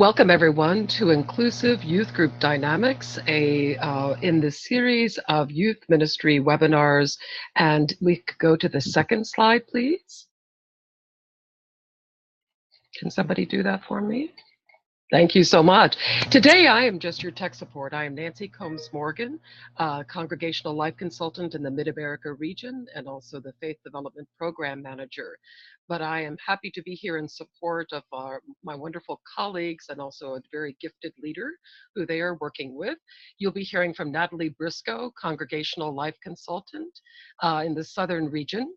Welcome everyone to Inclusive Youth Group Dynamics, in the series of youth ministry webinars. And we could go to the second slide, please. Can somebody do that for me? Thank you so much. Today, I am just your tech support. I am Nancy Combs Morgan, Congregational Life Consultant in the Mid-America region and also the Faith Development Program Manager. But I am happy to be here in support of my wonderful colleagues and also a very gifted leader who they are working with. You'll be hearing from Natalie Briscoe, Congregational Life Consultant in the Southern region.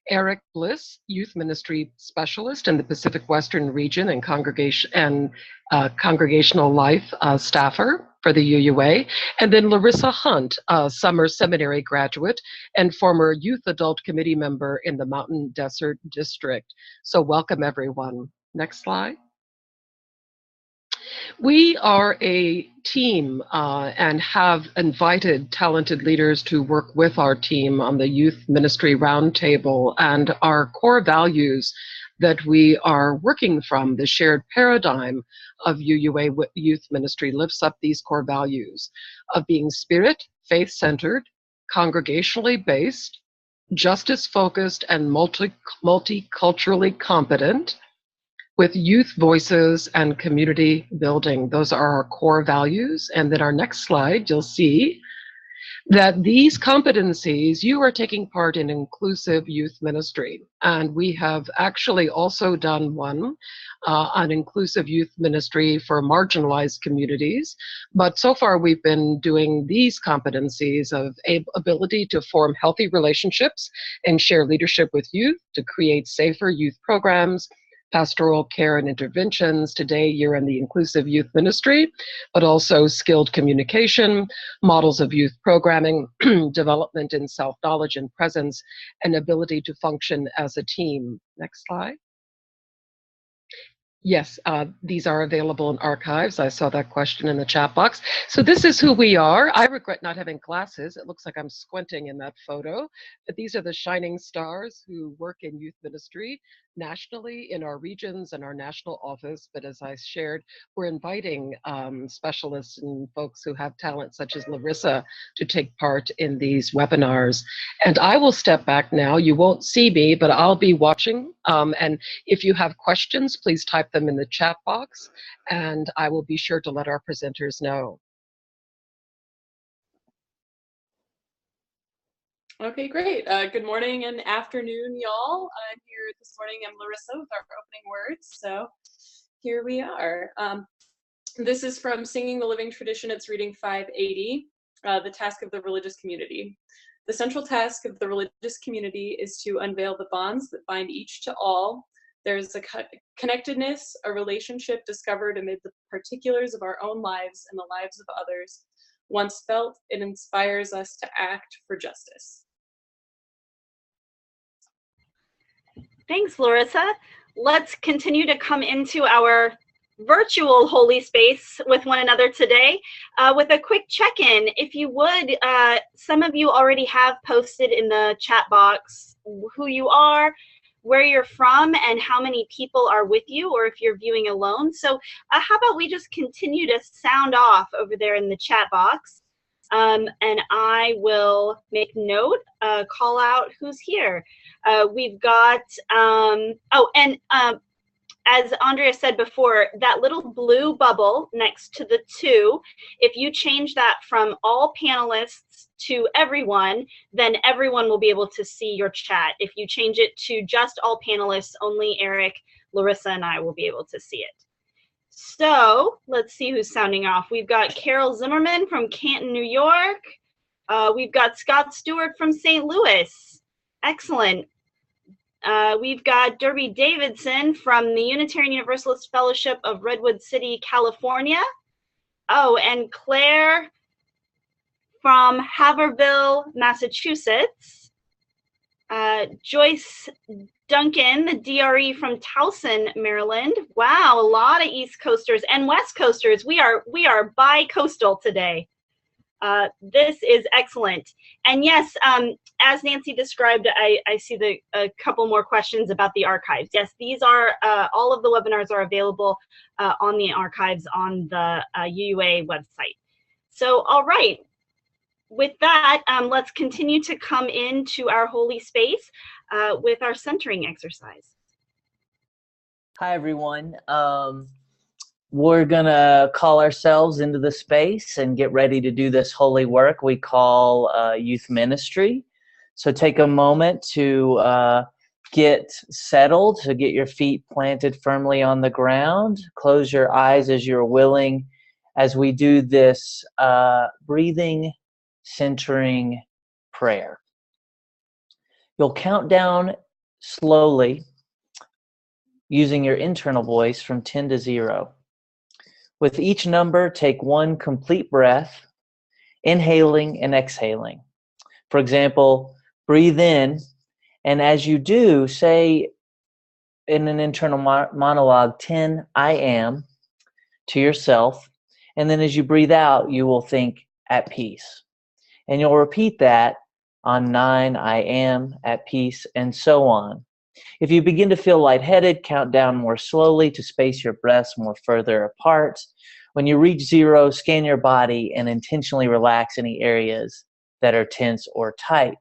Eric Bliss, Youth Ministry Specialist in the Pacific Western region and Congregational Life staffer for the UUA, and then Larissa Hunt, Summer Seminary graduate and former Youth Adult Committee member in the Mountain Desert District. So welcome everyone. Next slide. We are a team and have invited talented leaders to work with our team on the Youth Ministry Roundtable, and our core values that we are working from, the shared paradigm of UUA Youth Ministry, lifts up these core values of being spirit, faith-centered, congregationally based, justice-focused, and multiculturally competent, with youth voices and community building. Those are our core values. And then our next slide, you'll see that these competencies, you are taking part in inclusive youth ministry. And we have actually also done one on inclusive youth ministry for marginalized communities. But so far we've been doing these competencies of ability to form healthy relationships and share leadership with youth, to create safer youth programs, pastoral care and interventions. Today, you're in the inclusive youth ministry, but also skilled communication, models of youth programming, development in self-knowledge and presence, and ability to function as a team. Next slide. Yes, these are available in archives. I saw that question in the chat box. So this is who we are. I regret not having glasses. It looks like I'm squinting in that photo. But these are the shining stars who work in youth ministry nationally in our regions and our national office. But as I shared, we're inviting specialists and folks who have talent such as Larissa to take part in these webinars. And I will step back now. You won't see me, but I'll be watching. And if you have questions, please type them in the chat box, and I will be sure to let our presenters know. Okay, great. Good morning and afternoon, y'all. I'm here this morning. I'm Larissa with our opening words. So here we are. This is from Singing the Living Tradition. It's reading 580, the task of the religious community. The central task of the religious community is to unveil the bonds that bind each to all. There's a connectedness, a relationship discovered amid the particulars of our own lives and the lives of others. Once felt, it inspires us to act for justice. Thanks, Larissa. Let's continue to come into our virtual holy space with one another today with a quick check-in. If you would, some of you already have posted in the chat box who you are, where you're from, and how many people are with you, or if you're viewing alone. So how about we just continue to sound off over there in the chat box, and I will make note, call out who's here. We've got, as Andrea said before, that little blue bubble next to the 2, if you change that from all panelists to everyone, then everyone will be able to see your chat. If you change it to just all panelists, only Eric, Larissa, and I will be able to see it. So let's see who's sounding off. We've got Carol Zimmerman from Canton, New York. We've got Scott Stewart from St. Louis. Excellent. We've got Derby Davidson from the Unitarian Universalist Fellowship of Redwood City, California. Oh, and Claire from Haverhill, Massachusetts. Joyce Duncan, the DRE from Towson, Maryland. Wow, a lot of East Coasters and West Coasters. We are bi-coastal today. This is excellent. And yes, as Nancy described, I see a couple more questions about the archives. Yes, these are, all of the webinars are available on the archives on the UUA website. So, all right. With that, let's continue to come into our holy space with our centering exercise. Hi, everyone. We're going to call ourselves into the space and get ready to do this holy work we call youth ministry. So take a moment to get settled, to get your feet planted firmly on the ground. Close your eyes as you're willing as we do this breathing, centering prayer. You'll count down slowly using your internal voice from 10 to 0. With each number, take one complete breath, inhaling and exhaling. For example, breathe in, and as you do, say in an internal monologue, 10, I am, to yourself. And then as you breathe out, you will think, at peace. And you'll repeat that on 9, I am, at peace, and so on. If you begin to feel lightheaded, count down more slowly to space your breaths more further apart. When you reach 0, scan your body and intentionally relax any areas that are tense or tight.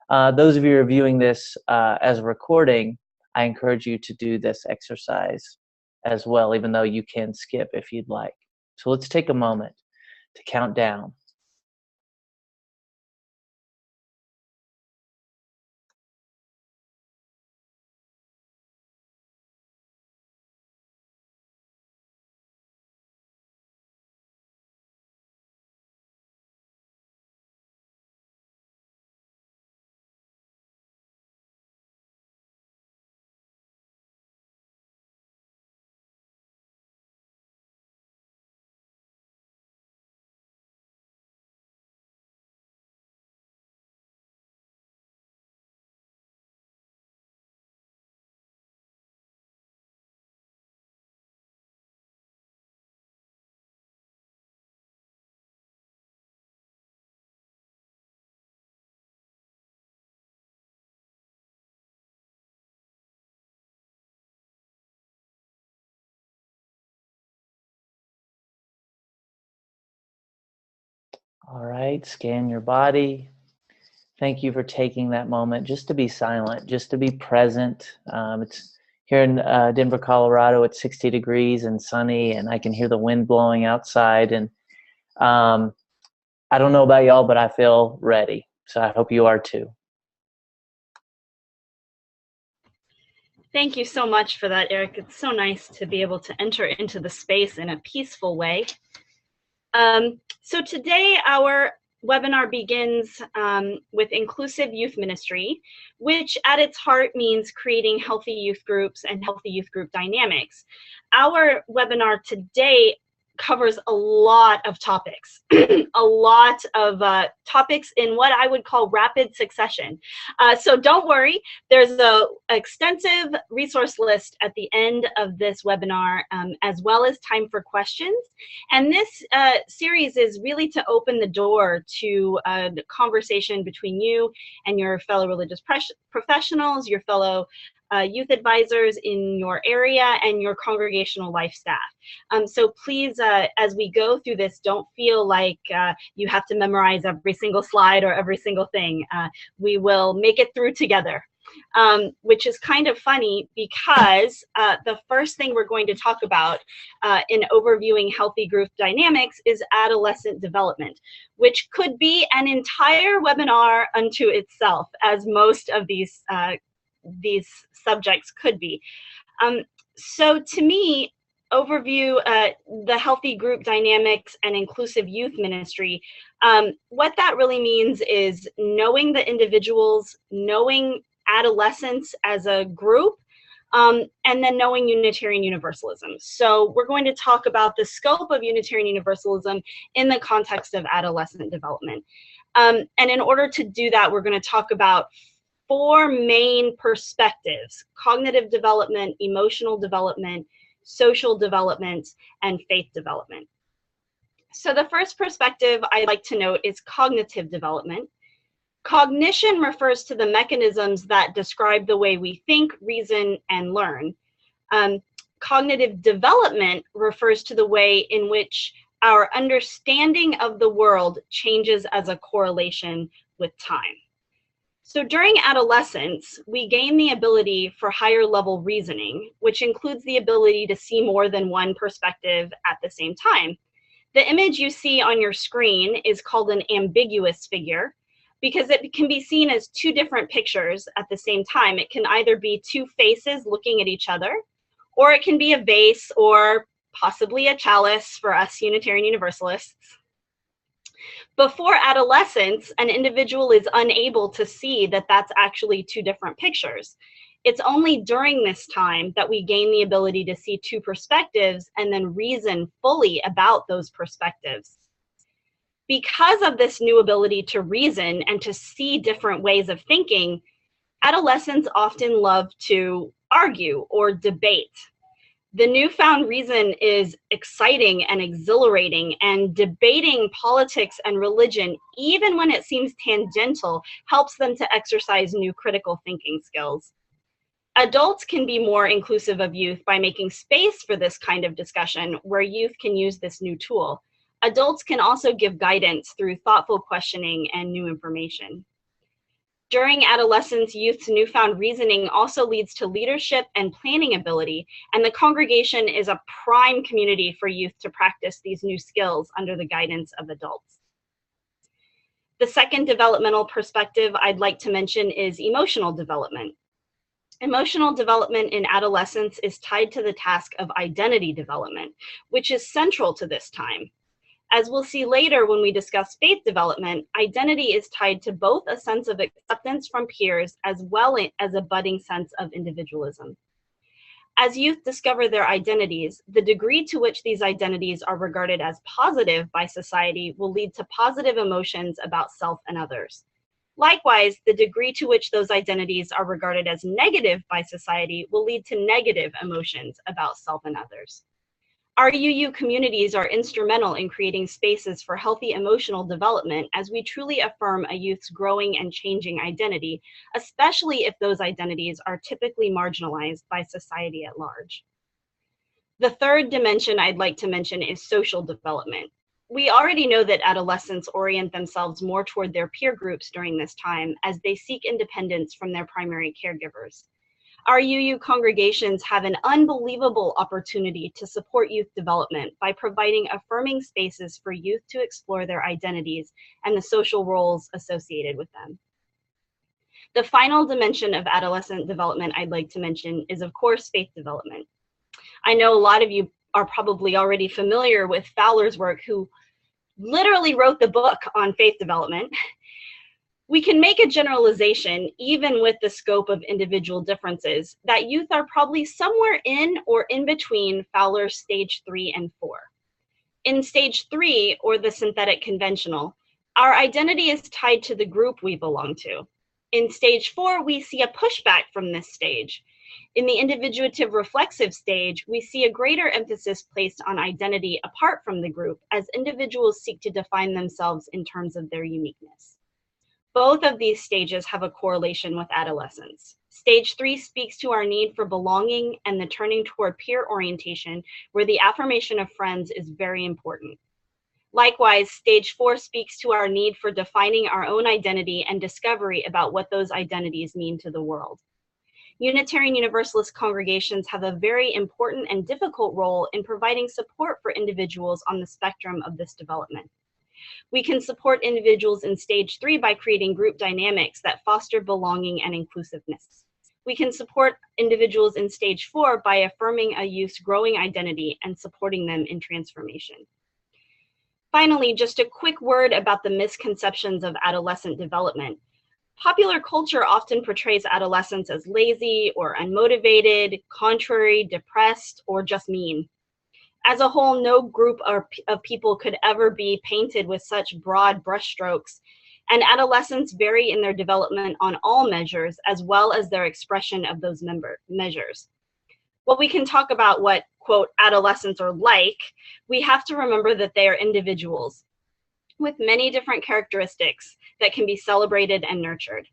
Those of you who are viewing this as a recording, I encourage you to do this exercise as well, even though you can skip if you'd like. So let's take a moment to count down. All right, scan your body. Thank you for taking that moment just to be silent, just to be present. It's here in Denver, Colorado. It's 60 degrees and sunny, and I can hear the wind blowing outside. And I don't know about y'all, but I feel ready. So I hope you are too. Thank you so much for that, Eric. It's so nice to be able to enter into the space in a peaceful way. So today our webinar begins with inclusive youth ministry, which at its heart means creating healthy youth groups and healthy youth group dynamics. Our webinar today covers a lot of topics, a lot of topics in what I would call rapid succession. So don't worry, there's an extensive resource list at the end of this webinar, as well as time for questions. And this series is really to open the door to the conversation between you and your fellow religious professionals, your fellow youth advisors in your area, and your congregational life staff. So please, as we go through this, don't feel like you have to memorize every single slide or every single thing. We will make it through together, which is kind of funny because the first thing we're going to talk about in overviewing healthy group dynamics is adolescent development, which could be an entire webinar unto itself, as most of these subjects could be. So to me, overview the healthy group dynamics and inclusive youth ministry, what that really means is knowing the individuals, knowing adolescents as a group, and then knowing Unitarian Universalism. So we're going to talk about the scope of Unitarian Universalism in the context of adolescent development. And in order to do that, we're going to talk about 4 main perspectives: cognitive development, emotional development, social development, and faith development. So the first perspective I'd like to note is cognitive development. Cognition refers to the mechanisms that describe the way we think, reason, and learn. Cognitive development refers to the way in which our understanding of the world changes as a correlation with time. So during adolescence, we gain the ability for higher level reasoning, which includes the ability to see more than one perspective at the same time. The image you see on your screen is called an ambiguous figure because it can be seen as two different pictures at the same time. It can either be two faces looking at each other, or it can be a vase or possibly a chalice for us Unitarian Universalists. Before adolescence, an individual is unable to see that that's actually two different pictures. It's only during this time that we gain the ability to see two perspectives and then reason fully about those perspectives. Because of this new ability to reason and to see different ways of thinking, adolescents often love to argue or debate. The newfound reason is exciting and exhilarating, and debating politics and religion, even when it seems tangential, helps them to exercise new critical thinking skills. Adults can be more inclusive of youth by making space for this kind of discussion where youth can use this new tool. Adults can also give guidance through thoughtful questioning and new information. During adolescence, youth's newfound reasoning also leads to leadership and planning ability, and the congregation is a prime community for youth to practice these new skills under the guidance of adults. The second developmental perspective I'd like to mention is emotional development. Emotional development in adolescence is tied to the task of identity development, which is central to this time. As we'll see later when we discuss faith development, identity is tied to both a sense of acceptance from peers as well as a budding sense of individualism. As youth discover their identities, the degree to which these identities are regarded as positive by society will lead to positive emotions about self and others. Likewise, the degree to which those identities are regarded as negative by society will lead to negative emotions about self and others. Our UU communities are instrumental in creating spaces for healthy emotional development as we truly affirm a youth's growing and changing identity, especially if those identities are typically marginalized by society at large. The third dimension I'd like to mention is social development. We already know that adolescents orient themselves more toward their peer groups during this time as they seek independence from their primary caregivers. Our UU congregations have an unbelievable opportunity to support youth development by providing affirming spaces for youth to explore their identities and the social roles associated with them. The final dimension of adolescent development I'd like to mention is, of course, faith development. I know a lot of you are probably already familiar with Fowler's work, who literally wrote the book on faith development. We can make a generalization, even with the scope of individual differences, that youth are probably somewhere in or in between Fowler's stage 3 and 4. In stage 3, or the synthetic conventional, our identity is tied to the group we belong to. In stage 4, we see a pushback from this stage. In the individuative reflexive stage, we see a greater emphasis placed on identity apart from the group as individuals seek to define themselves in terms of their uniqueness. Both of these stages have a correlation with adolescence. Stage 3 speaks to our need for belonging and the turning toward peer orientation, where the affirmation of friends is very important. Likewise, stage 4 speaks to our need for defining our own identity and discovery about what those identities mean to the world. Unitarian Universalist congregations have a very important and difficult role in providing support for individuals on the spectrum of this development. We can support individuals in stage 3 by creating group dynamics that foster belonging and inclusiveness. We can support individuals in stage 4 by affirming a youth's growing identity and supporting them in transformation. Finally, just a quick word about the misconceptions of adolescent development. Popular culture often portrays adolescents as lazy or unmotivated, contrary, depressed, or just mean. As a whole, no group of people could ever be painted with such broad brushstrokes, and adolescents vary in their development on all measures, as well as their expression of those measures. Well, we can talk about what quote, adolescents are like, we have to remember that they are individuals with many different characteristics that can be celebrated and nurtured.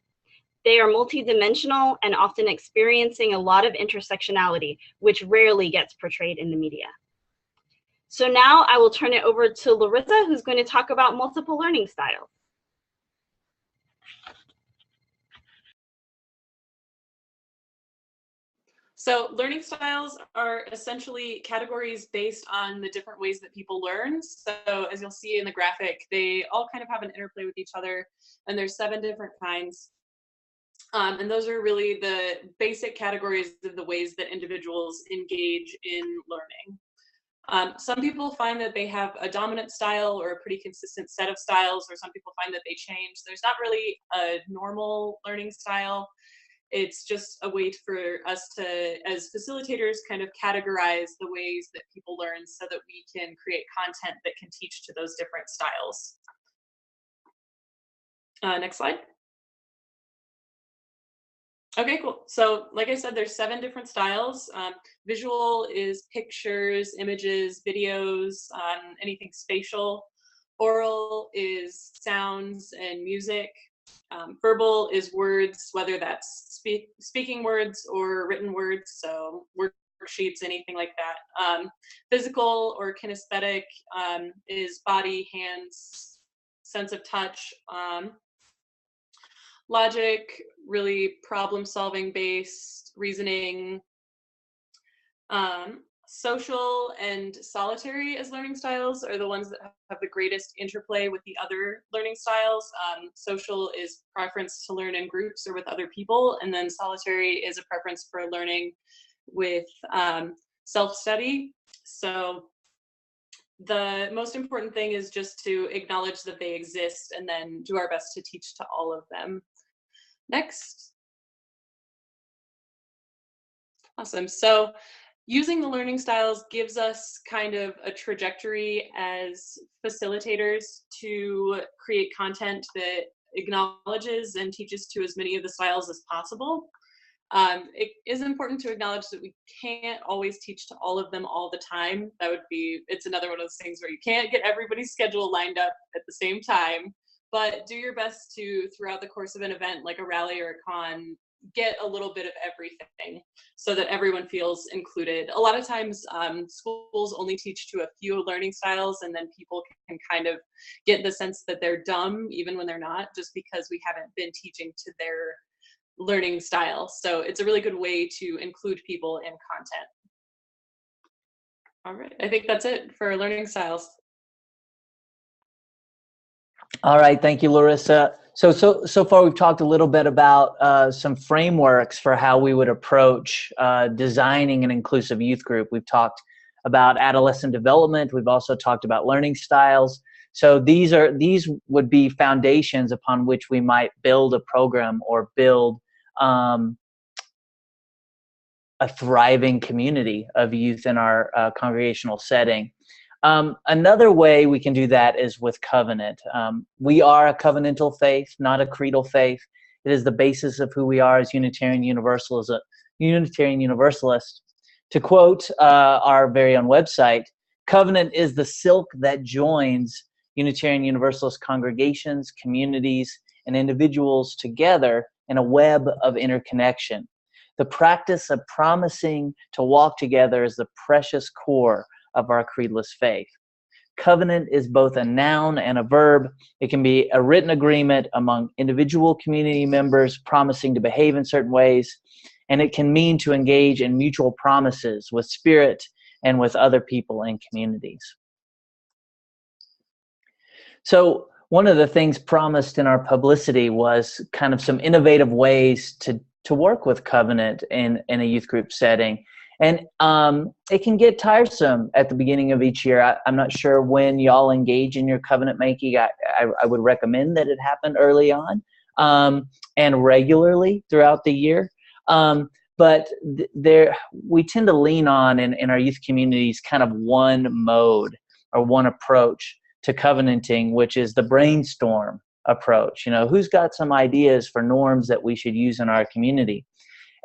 They are multidimensional and often experiencing a lot of intersectionality, which rarely gets portrayed in the media. So now I will turn it over to Larissa, who's going to talk about multiple learning styles. So learning styles are essentially categories based on the different ways that people learn. So as you'll see in the graphic, they all kind of have an interplay with each other, and there's 7 different kinds. And those are really the basic categories of the ways that individuals engage in learning. Some people find that they have a dominant style or a pretty consistent set of styles, or some people find that they change. There's not really a normal learning style. It's just a way for us to, as facilitators, kind of categorize the ways that people learn so that we can create content that can teach to those different styles. Next slide. Okay, cool. So like I said, there's 7 different styles. Visual is pictures, images, videos, anything spatial. Oral is sounds and music. Verbal is words, whether that's speaking words or written words, so worksheets, anything like that. Physical or kinesthetic is body, hands, sense of touch. Logic, really problem-solving based, reasoning. Social and solitary as learning styles are the ones that have the greatest interplay with the other learning styles. Social is preference to learn in groups or with other people, and then solitary is a preference for learning with self-study. So the most important thing is just to acknowledge that they exist and then do our best to teach to all of them. Next. Awesome. So using the learning styles gives us kind of a trajectory as facilitators to create content that acknowledges and teaches to as many of the styles as possible. It is important to acknowledge that we can't always teach to all of them all the time. It's another one of those things where you can't get everybody's schedule lined up at the same time, but do your best to, throughout the course of an event like a rally or a con, get a little bit of everything so that everyone feels included. A lot of times schools only teach to a few learning styles, and then people can kind of get the sense that they're dumb even when they're not, just because we haven't been teaching to their learning style. So it's a really good way to include people in content. All right, I think that's it for learning styles. All right, thank you, Larissa. So far we've talked a little bit about some frameworks for how we would approach designing an inclusive youth group. We've talked about adolescent development. We've also talked about learning styles. So these would be foundations upon which we might build a program or build a thriving community of youth in our congregational setting. Another way we can do that is with covenant. We are a covenantal faith, not a creedal faith. It is the basis of who we are as Unitarian Universalists. To quote our very own website, covenant is the silk that joins Unitarian Universalist congregations, communities, and individuals together in a web of interconnection. The practice of promising to walk together is the precious core of our creedless faith. Covenant is both a noun and a verb. It can be a written agreement among individual community members promising to behave in certain ways, and it can mean to engage in mutual promises with spirit and with other people in communities. So one of the things promised in our publicity was kind of some innovative ways to work with covenant in a youth group setting. And it can get tiresome at the beginning of each year. I'm not sure when y'all engage in your covenant making. I would recommend that it happen early on and regularly throughout the year. But we tend to lean on in our youth communities kind of one mode or one approach to covenanting, which is the brainstorm approach. You know, who's got some ideas for norms that we should use in our community?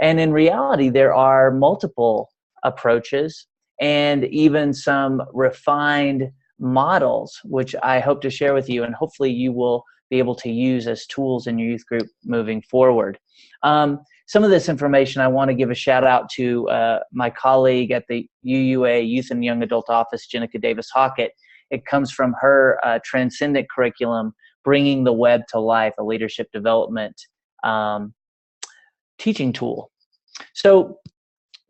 And in reality, there are multiple approaches, and even some refined models, which I hope to share with you, and hopefully you will be able to use as tools in your youth group moving forward. Some of this information I want to give a shout out to my colleague at the UUA Youth and Young Adult Office, Jenica Davis Hockett. It comes from her Transcendent curriculum, Bringing the Web to Life, a leadership development teaching tool. So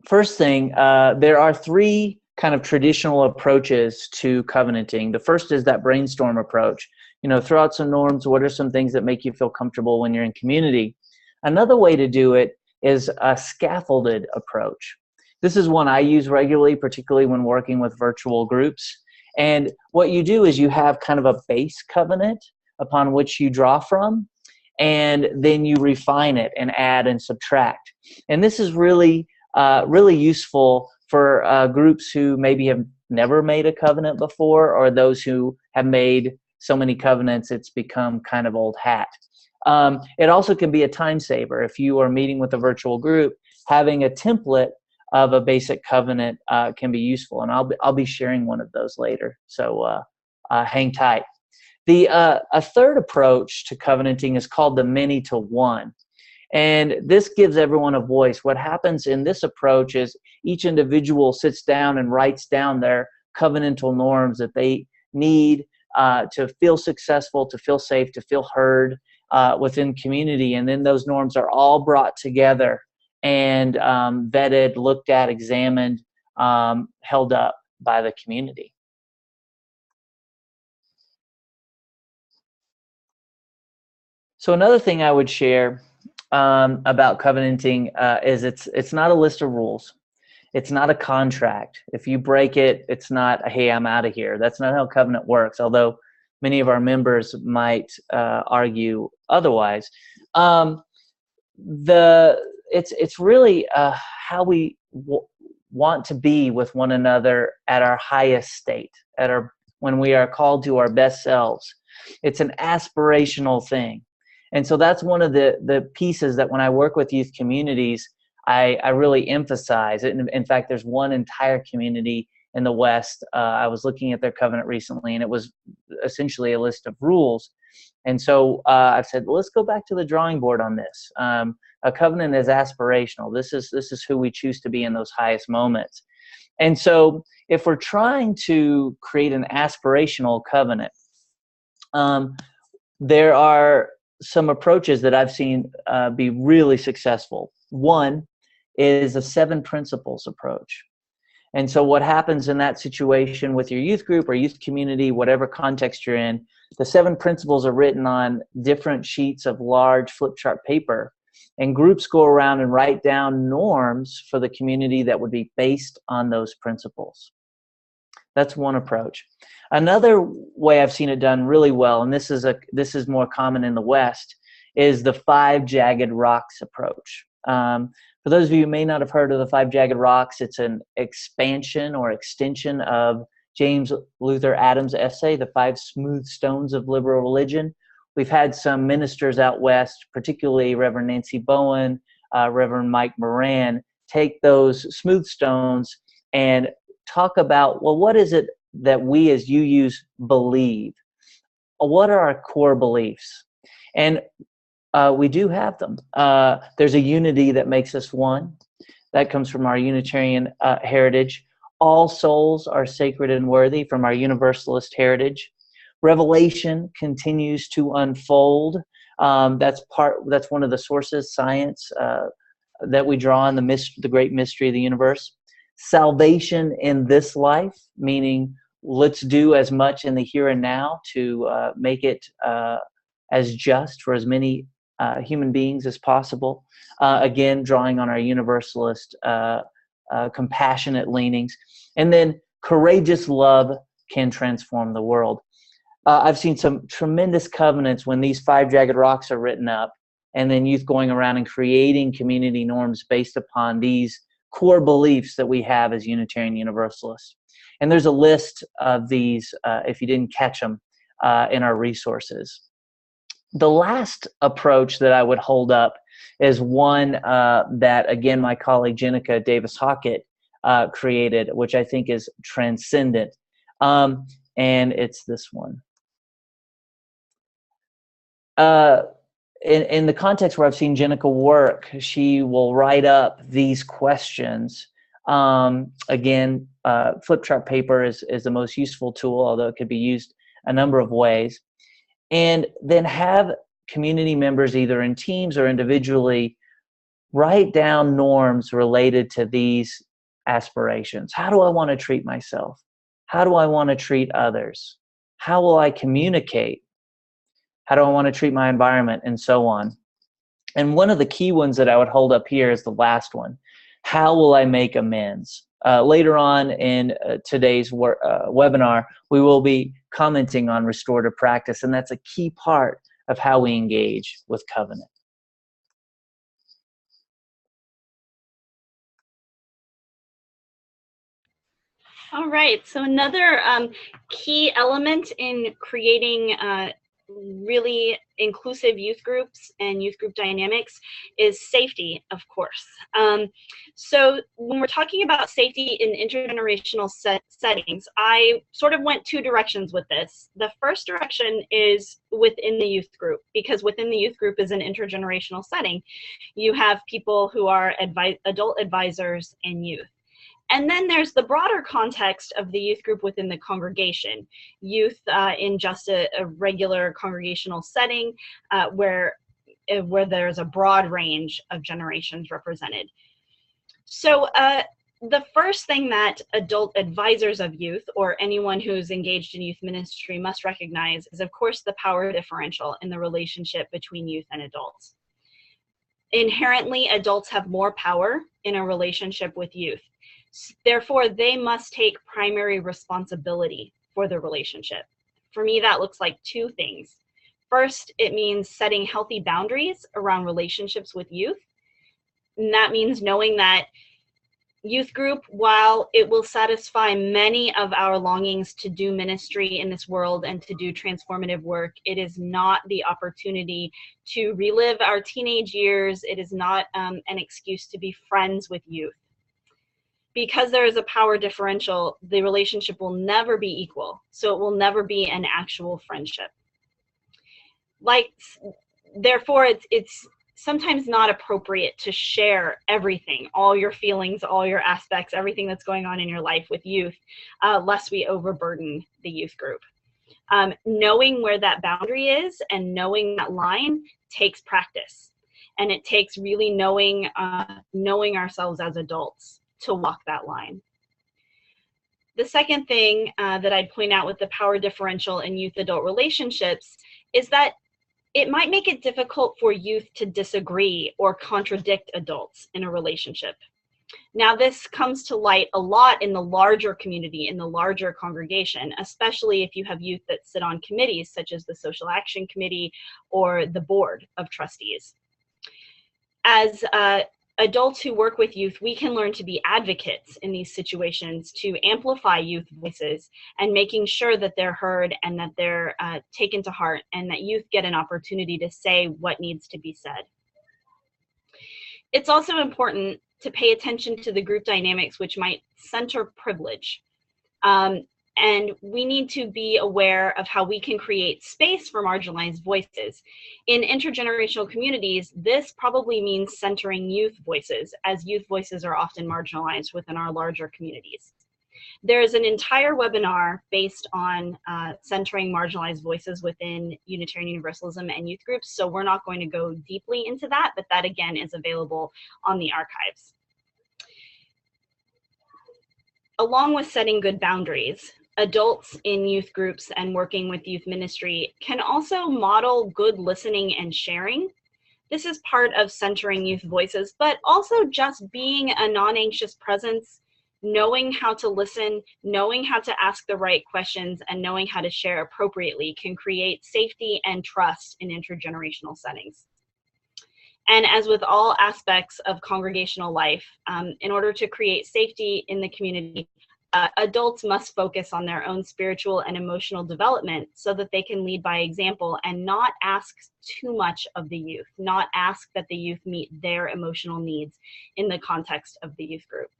first thing, there are three kind of traditional approaches to covenanting. The first is that brainstorm approach. Throw out some norms. What are some things that make you feel comfortable when you're in community? Another way to do it is a scaffolded approach. This is one I use regularly, particularly when working with virtual groups. And what you do is you have kind of a base covenant upon which you draw from, and then you refine it and add and subtract. And this is really, really useful for groups who maybe have never made a covenant before, or those who have made so many covenants it's become kind of old hat. It also can be a time saver. If you are meeting with a virtual group, having a template of a basic covenant can be useful, and I'll be sharing one of those later. So hang tight. A third approach to covenanting is called the many to one, and this gives everyone a voice. What happens in this approach is each individual sits down and writes down their covenantal norms that they need to feel successful, to feel safe, to feel heard within community, and then those norms are all brought together and vetted, looked at, examined, held up by the community. So another thing I would share about covenanting is it's not a list of rules. It's not a contract. If you break it, it's not, hey, I'm out of here. That's not how covenant works, although many of our members might argue otherwise. It's really how we want to be with one another at our highest state, when we are called to our best selves. It's an aspirational thing. And so that's one of the pieces that when I work with youth communities, I really emphasize it. In fact, there's one entire community in the West. I was looking at their covenant recently, and it was essentially a list of rules. And so I've said, well, let's go back to the drawing board on this. A covenant is aspirational. This is who we choose to be in those highest moments. And so if we're trying to create an aspirational covenant, there are some approaches that I've seen be really successful. One is a 7 principles approach. And so what happens in that situation with your youth group or youth community, whatever context you're in, the 7 principles are written on different sheets of large flip chart paper, and groups go around and write down norms for the community that would be based on those principles. That's one approach. Another way I've seen it done really well, and this is more common in the West, is the 5 jagged rocks approach. For those of you who may not have heard of the 5 jagged rocks, it's an expansion or extension of James Luther Adams' essay, The 5 Smooth Stones of Liberal Religion. We've had some ministers out West, particularly Reverend Nancy Bowen, Reverend Mike Moran, take those smooth stones and talk about, well, what is it that we as UUs believe? What are our core beliefs? And we do have them. There's a unity that makes us one. That comes from our Unitarian heritage. All souls are sacred and worthy from our Universalist heritage. Revelation continues to unfold. That's one of the sources, science, that we draw on the great mystery of the universe. Salvation in this life, meaning let's do as much in the here and now to make it as just for as many human beings as possible. Again, drawing on our Universalist compassionate leanings. And then courageous love can transform the world. I've seen some tremendous covenants when these 5 jagged rocks are written up, and then youth going around and creating community norms based upon these core beliefs that we have as Unitarian Universalists. And there's a list of these, if you didn't catch them, in our resources. The last approach that I would hold up is one that, again, my colleague Jenica Davis Hockett created, which I think is transcendent. And it's this one. In the context where I've seen Jenica work, she will write up these questions. Again, flip chart paper is the most useful tool, although it could be used a number of ways. And then have community members, either in teams or individually, write down norms related to these aspirations. How do I want to treat myself? How do I want to treat others? How will I communicate? How do I want to treat my environment? And so on. And one of the key ones that I would hold up here is the last one. How will I make amends? Later on in today's webinar, we will be commenting on restorative practice, and that's a key part of how we engage with covenant. All right, so another key element in creating really inclusive youth groups and youth group dynamics is safety, of course. So when we're talking about safety in intergenerational settings, I sort of went two directions with this. The first direction is within the youth group, because within the youth group is an intergenerational setting. You have people who are adult advisors and youth. And then there's the broader context of the youth group within the congregation. Youth in just a regular congregational setting where there's a broad range of generations represented. So the first thing that adult advisors of youth, or anyone who's engaged in youth ministry, must recognize is, of course, the power differential in the relationship between youth and adults. Inherently, adults have more power in a relationship with youth. Therefore, they must take primary responsibility for the relationship. For me, that looks like two things. First, it means setting healthy boundaries around relationships with youth. And that means knowing that youth group, while it will satisfy many of our longings to do ministry in this world and to do transformative work, it is not the opportunity to relive our teenage years. It is not an excuse to be friends with youth. Because there is a power differential, the relationship will never be equal. So it will never be an actual friendship. Therefore, it's sometimes not appropriate to share everything, all your feelings, all your aspects, everything that's going on in your life with youth, lest we overburden the youth group. Knowing where that boundary is and knowing that line takes practice. And it takes really knowing ourselves as adults to walk that line. The second thing that I'd point out with the power differential in youth-adult relationships is that it might make it difficult for youth to disagree or contradict adults in a relationship. Now, this comes to light a lot in the larger community, in the larger congregation, especially if you have youth that sit on committees such as the Social Action Committee or the Board of Trustees. As adults who work with youth, we can learn to be advocates in these situations to amplify youth voices and making sure that they're heard and that they're taken to heart and that youth get an opportunity to say what needs to be said. It's also important to pay attention to the group dynamics which might center privilege. And we need to be aware of how we can create space for marginalized voices. In intergenerational communities, this probably means centering youth voices, as youth voices are often marginalized within our larger communities. There is an entire webinar based on centering marginalized voices within Unitarian Universalism and youth groups, so we're not going to go deeply into that, but that again is available on the archives. Along with setting good boundaries, adults in youth groups and working with youth ministry can also model good listening and sharing. This is part of centering youth voices, but also just being a non-anxious presence, knowing how to listen, knowing how to ask the right questions, and knowing how to share appropriately can create safety and trust in intergenerational settings. And as with all aspects of congregational life, in order to create safety in the community, adults must focus on their own spiritual and emotional development so that they can lead by example and not ask too much of the youth, not ask that the youth meet their emotional needs in the context of the youth group.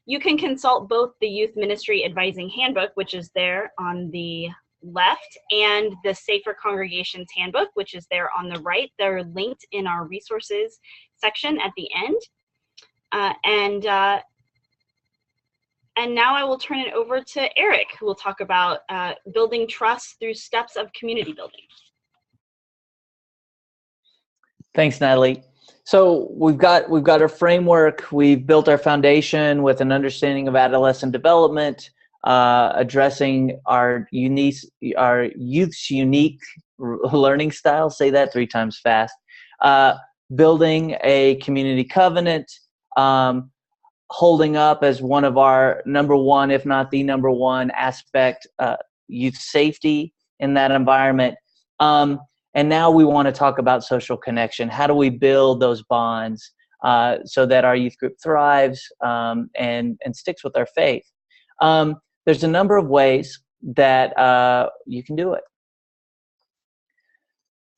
You can consult both the Youth Ministry Advising Handbook, which is there on the left, and the Safer Congregations Handbook, which is there on the right. They're linked in our resources section at the end. And now I will turn it over to Eric, who will talk about building trust through steps of community building. Thanks, Natalie. So we've got our framework. We've built our foundation with an understanding of adolescent development, addressing our youth's unique learning style. Say that 3 times fast. Building a community covenant, holding up as one of our number one, if not the number one aspect, youth safety in that environment. And now we want to talk about social connection. How do we build those bonds so that our youth group thrives and sticks with our faith? There's a number of ways that you can do it.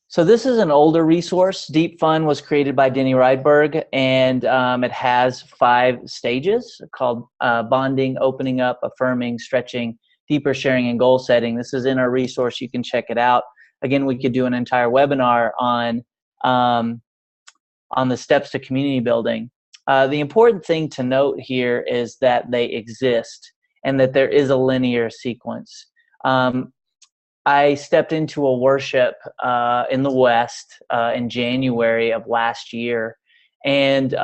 So this is an older resource. Deep Fun was created by Denny Rydberg, and it has 5 stages called bonding, opening up, affirming, stretching, deeper sharing, and goal setting. This is in our resource. You can check it out. Again, we could do an entire webinar on the steps to community building. The important thing to note here is that they exist and that there is a linear sequence. I stepped into a worship in the West in January of last year, and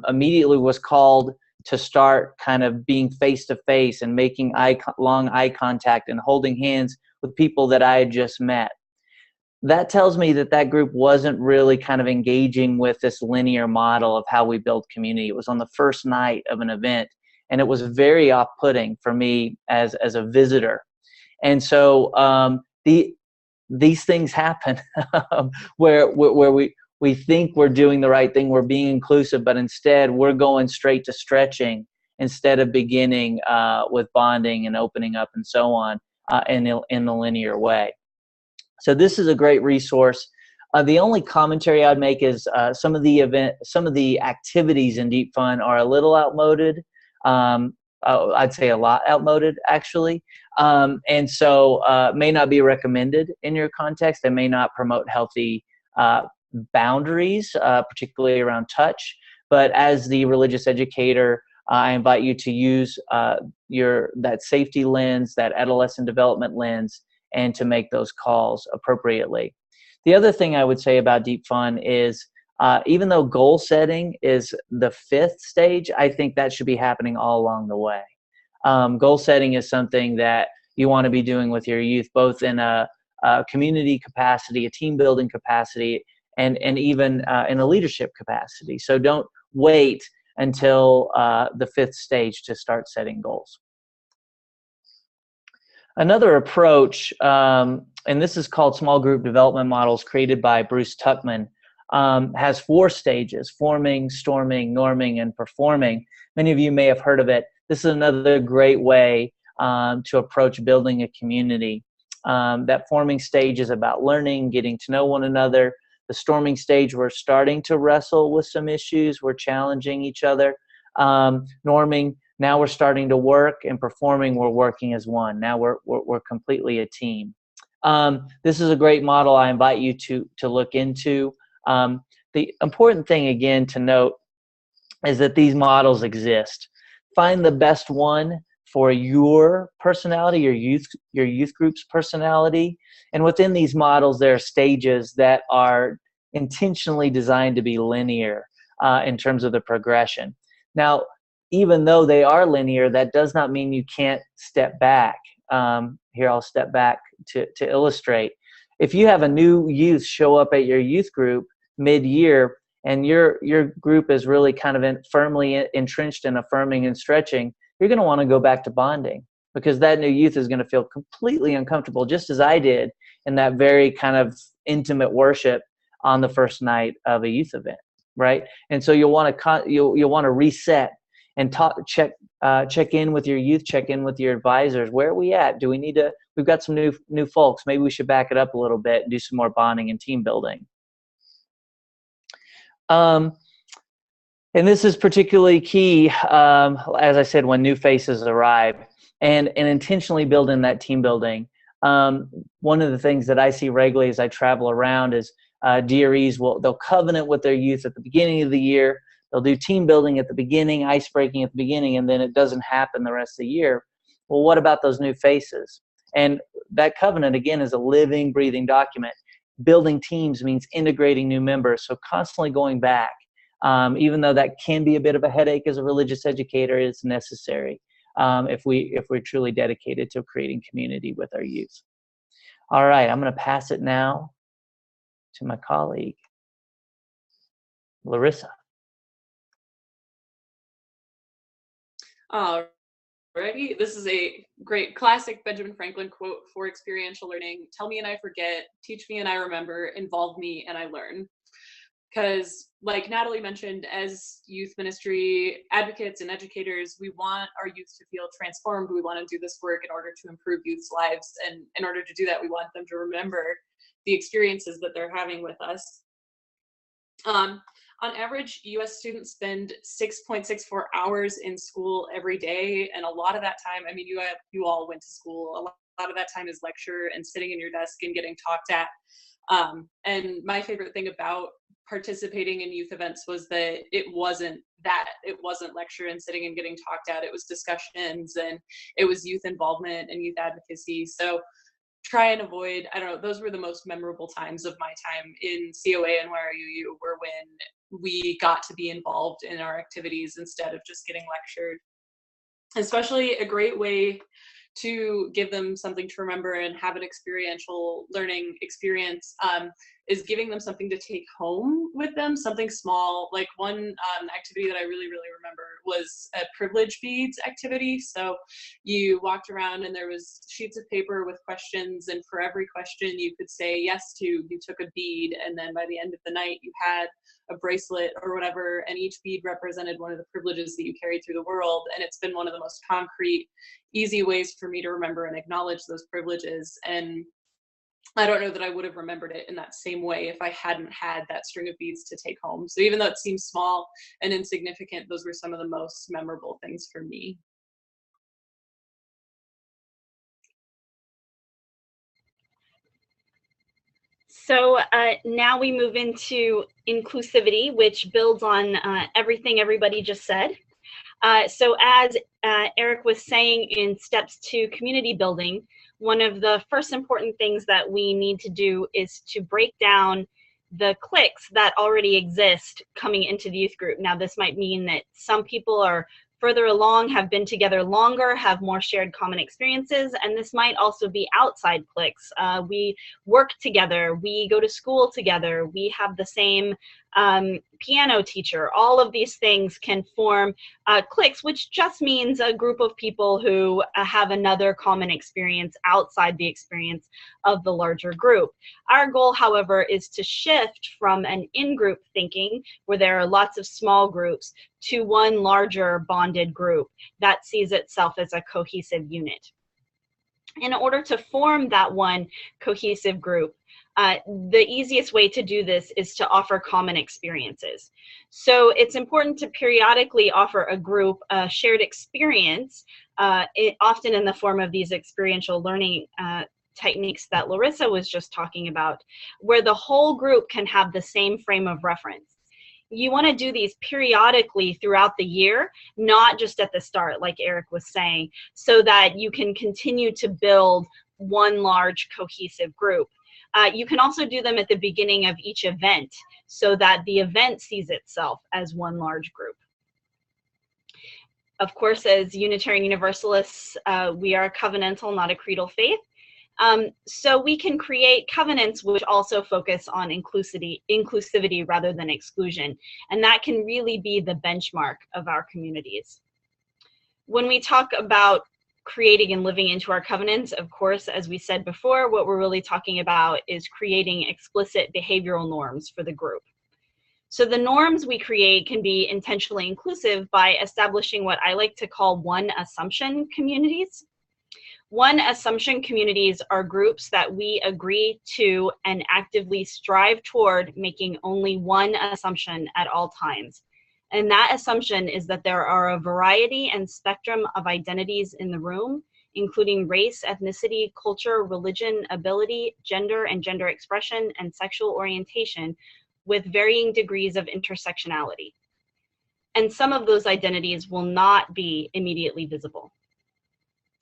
immediately was called to start kind of being face-to-face and making long eye contact and holding hands with people that I had just met. That tells me that that group wasn't really kind of engaging with this linear model of how we build community. It was on the first night of an event, and it was very off-putting for me as a visitor. And so these things happen where we think we're doing the right thing, we're being inclusive, but instead we're going straight to stretching instead of beginning with bonding and opening up and so on in the linear way. So this is a great resource. The only commentary I'd make is some of the activities in Deep Fun are a little outmoded. I'd say a lot outmoded, actually. And so may not be recommended in your context. They may not promote healthy boundaries, particularly around touch. But as the religious educator, I invite you to use that safety lens, that adolescent development lens, and to make those calls appropriately. The other thing I would say about Deep Fun is even though goal setting is the 5th stage, I think that should be happening all along the way. Goal setting is something that you want to be doing with your youth, both in a community capacity, a team building capacity, and even in a leadership capacity. So don't wait until the 5th stage to start setting goals. Another approach, and this is called small group development models, created by Bruce Tuckman, has 4 stages: forming, storming, norming, and performing. Many of you may have heard of it. This is another great way to approach building a community. That forming stage is about learning, getting to know one another. The storming stage, we're starting to wrestle with some issues. We're challenging each other. Norming, now we're starting to work, and performing, we're working as one. Now we're completely a team. This is a great model I invite you to look into. The important thing, again, to note is that these models exist. Find the best one for your personality, your youth group's personality. And within these models, there are stages that are intentionally designed to be linear in terms of the progression. Now, even though they are linear, that does not mean you can't step back. Here, I'll step back to illustrate. If you have a new youth show up at your youth group mid-year, and your group is really kind of firmly entrenched in affirming and stretching, you're going to want to go back to bonding, because that new youth is going to feel completely uncomfortable, just as I did in that very kind of intimate worship on the first night of a youth event, right? And so you'll want to reset and check in with your youth, check in with your advisors. Where are we at? Do we need to? We've got some new folks. Maybe we should back it up a little bit and do some more bonding and team building. And this is particularly key, as I said, when new faces arrive, and intentionally building that team building. One of the things that I see regularly as I travel around is DREs they'll covenant with their youth at the beginning of the year. They'll do team building at the beginning, ice breaking at the beginning, and then it doesn't happen the rest of the year. Well, what about those new faces? And that covenant, again, is a living, breathing document. Building teams means integrating new members, so constantly going back. Even though that can be a bit of a headache as a religious educator, it's necessary if we're truly dedicated to creating community with our youth. All right, I'm going to pass it now to my colleague, Larissa. Alrighty, this is a great classic Benjamin Franklin quote for experiential learning. Tell me and I forget, teach me and I remember, involve me and I learn. Because like Natalie mentioned, as youth ministry advocates and educators, we want our youth to feel transformed. We want to do this work in order to improve youth's lives. And in order to do that, we want them to remember the experiences that they're having with us. On average, US students spend 6.64 hours in school every day. And a lot of that time, I mean, you all went to school. A lot of that time is lecture and sitting in your desk and getting talked at. And my favorite thing about participating in youth events was that it wasn't lecture and sitting and getting talked at. It was discussions, and it was youth involvement and youth advocacy. So try and avoid, I don't know, those were the most memorable times of my time in COA and YRUU, were when we got to be involved in our activities instead of just getting lectured. Especially a great way to give them something to remember and have an experiential learning experience is giving them something to take home with them, something small. Like one activity that I really remember was a privilege beads activity. So you walked around and there was sheets of paper with questions, and for every question you could say yes to, you took a bead, and then by the end of the night you had a bracelet or whatever, and each bead represented one of the privileges that you carried through the world. And it's been one of the most concrete, easy ways for me to remember and acknowledge those privileges. And I don't know that I would have remembered it in that same way if I hadn't had that string of beads to take home. So even though it seems small and insignificant, those were some of the most memorable things for me. So now we move into inclusivity, which builds on everything everybody just said. So as Eric was saying in steps to community building, one of the first important things that we need to do is to break down the cliques that already exist coming into the youth group. Now, this might mean that some people are further along, have been together longer, have more shared common experiences, and this might also be outside cliques. We work together, we go to school together, we have the same piano teacher. All of these things can form cliques, which just means a group of people who have another common experience outside the experience of the larger group. Our goal, however, is to shift from an in-group thinking, where there are lots of small groups, to one larger bonded group that sees itself as a cohesive unit. In order to form that one cohesive group, the easiest way to do this is to offer common experiences. So it's important to periodically offer a group a shared experience, often in the form of these experiential learning techniques that Larissa was just talking about, where the whole group can have the same frame of reference. You want to do these periodically throughout the year, not just at the start, like Eric was saying, so that you can continue to build one large cohesive group. You can also do them at the beginning of each event, so that the event sees itself as one large group. Of course, as Unitarian Universalists, we are a covenantal, not a creedal faith. So we can create covenants which also focus on inclusivity rather than exclusion. And that can really be the benchmark of our communities. When we talk about creating and living into our covenants, of course, as we said before, what we're really talking about is creating explicit behavioral norms for the group. So the norms we create can be intentionally inclusive by establishing what I like to call one assumption communities. One assumption communities are groups that we agree to and actively strive toward making only one assumption at all times. And that assumption is that there are a variety and spectrum of identities in the room, including race, ethnicity, culture, religion, ability, gender and gender expression, and sexual orientation, with varying degrees of intersectionality. And some of those identities will not be immediately visible.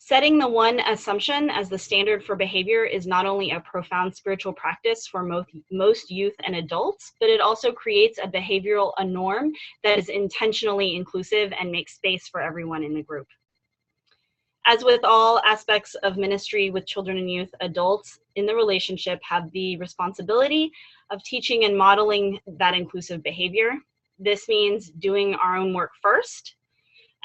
Setting the one assumption as the standard for behavior is not only a profound spiritual practice for most youth and adults, but it also creates a norm that is intentionally inclusive and makes space for everyone in the group. As with all aspects of ministry with children and youth, adults in the relationship have the responsibility of teaching and modeling that inclusive behavior. This means doing our own work first,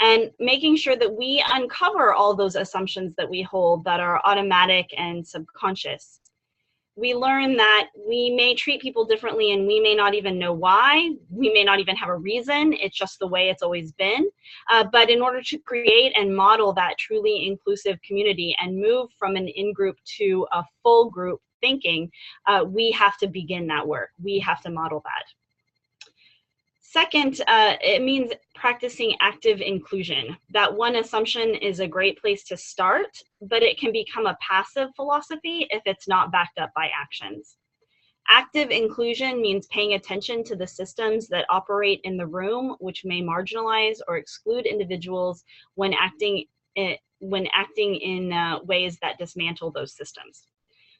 and making sure that we uncover all those assumptions that we hold that are automatic and subconscious. We learn that we may treat people differently and we may not even know why. We may not even have a reason. It's just the way it's always been. But in order to create and model that truly inclusive community and move from an in-group to a full group thinking, we have to begin that work. We have to model that. Second, it means practicing active inclusion. That one assumption is a great place to start, but it can become a passive philosophy if it's not backed up by actions. Active inclusion means paying attention to the systems that operate in the room, which may marginalize or exclude individuals when acting in ways that dismantle those systems.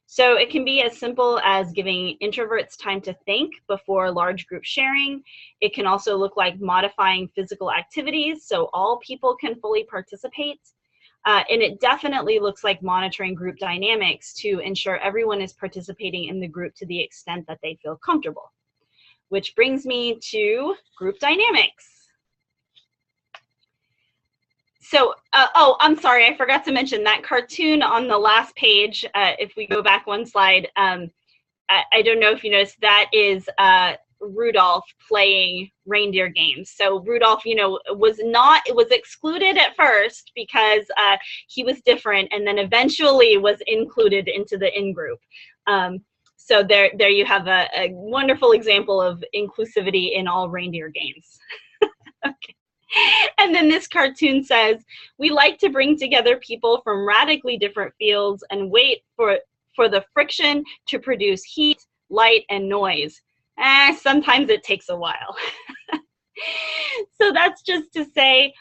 So it can be as simple as giving introverts time to think before large group sharing. It can also look like modifying physical activities so all people can fully participate. And it definitely looks like monitoring group dynamics to ensure everyone is participating in the group to the extent that they feel comfortable. Which brings me to group dynamics. So, oh, I'm sorry, I forgot to mention that cartoon on the last page. If we go back one slide, I don't know if you noticed, that is Rudolph playing reindeer games. So Rudolph, it was excluded at first because he was different, and then eventually was included into the in-group. So there you have a wonderful example of inclusivity in all reindeer games. Okay. And then this cartoon says, we like to bring together people from radically different fields and wait for the friction to produce heat, light, and noise. Sometimes it takes a while. So that's just to say,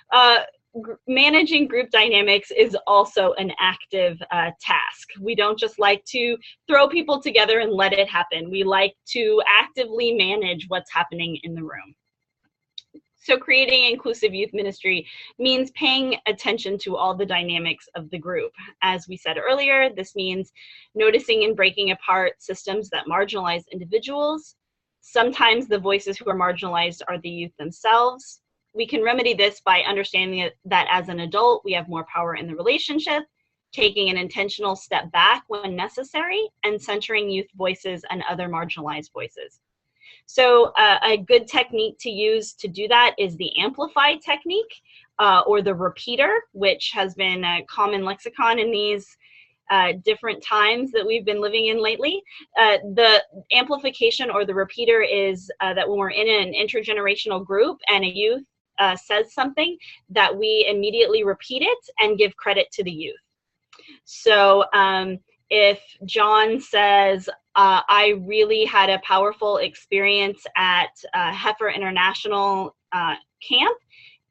managing group dynamics is also an active task. We don't just like to throw people together and let it happen. We like to actively manage what's happening in the room. So creating inclusive youth ministry means paying attention to all the dynamics of the group. As we said earlier, this means noticing and breaking apart systems that marginalize individuals. Sometimes the voices who are marginalized are the youth themselves. We can remedy this by understanding that as an adult, we have more power in the relationship, taking an intentional step back when necessary, and centering youth voices and other marginalized voices. So a good technique to use to do that is the amplify technique, or the repeater, which has been a common lexicon in these different times that we've been living in lately. The amplification or the repeater is that when we're in an intergenerational group and a youth says something, that we immediately repeat it and give credit to the youth. So if John says, I really had a powerful experience at Heifer International camp,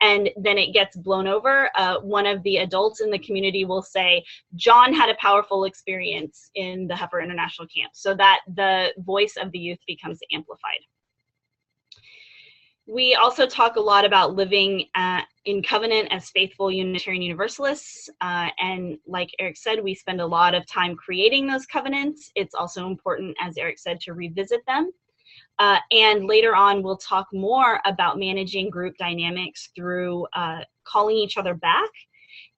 and then it gets blown over, one of the adults in the community will say, John had a powerful experience in the Heifer International camp, so that the voice of the youth becomes amplified. We also talk a lot about living in covenant as faithful Unitarian Universalists. And like Eric said, we spend a lot of time creating those covenants. It's also important, as Eric said, to revisit them. And later on, we'll talk more about managing group dynamics through calling each other back.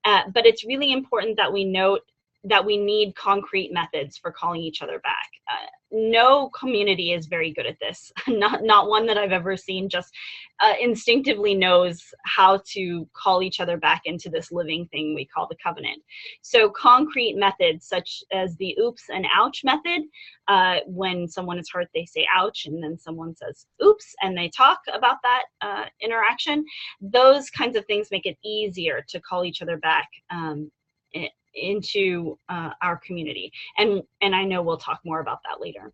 But it's really important that we note that we need concrete methods for calling each other back. No community is very good at this. Not one that I've ever seen just instinctively knows how to call each other back into this living thing we call the covenant. So concrete methods such as the oops and ouch method. When someone is hurt, they say ouch, and then someone says oops, and they talk about that interaction. Those kinds of things make it easier to call each other back into our community. And I know we'll talk more about that later.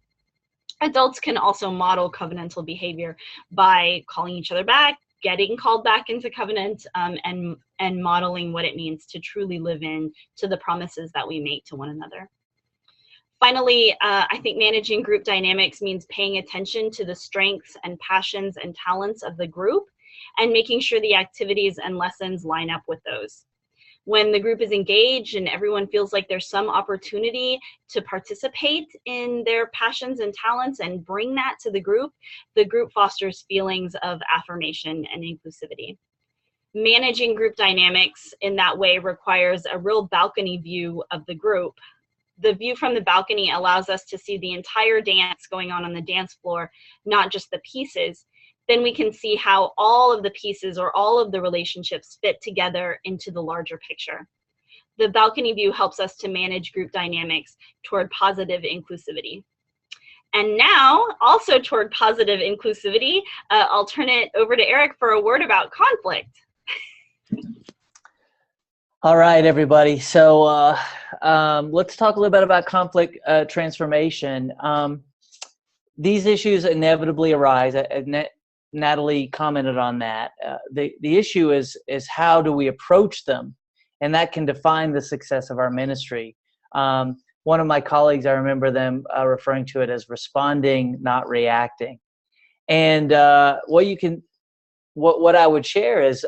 Adults can also model covenantal behavior by calling each other back, getting called back into covenant, and modeling what it means to truly live in to the promises that we make to one another. Finally, I think managing group dynamics means paying attention to the strengths and passions and talents of the group and making sure the activities and lessons line up with those. When the group is engaged and everyone feels like there's some opportunity to participate in their passions and talents and bring that to the group fosters feelings of affirmation and inclusivity. Managing group dynamics in that way requires a real balcony view of the group. The view from the balcony allows us to see the entire dance going on the dance floor, not just the pieces. Then we can see how all of the pieces or all of the relationships fit together into the larger picture. The balcony view helps us to manage group dynamics toward positive inclusivity. And now, also toward positive inclusivity, I'll turn it over to Eric for a word about conflict. All right, everybody. So let's talk a little bit about conflict transformation. These issues inevitably arise. Natalie commented on that. The issue is how do we approach them, and that can define the success of our ministry. One of my colleagues, I remember them referring to it as responding, not reacting. And what I would share is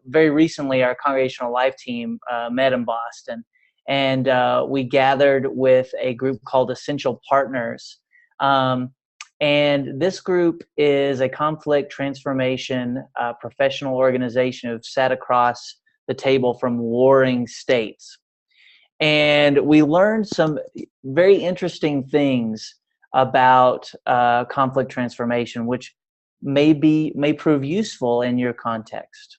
very recently our Congregational Life team met in Boston, and we gathered with a group called Essential Partners. And this group is a conflict transformation professional organization who've sat across the table from warring states. And we learned some very interesting things about conflict transformation, which may prove useful in your context.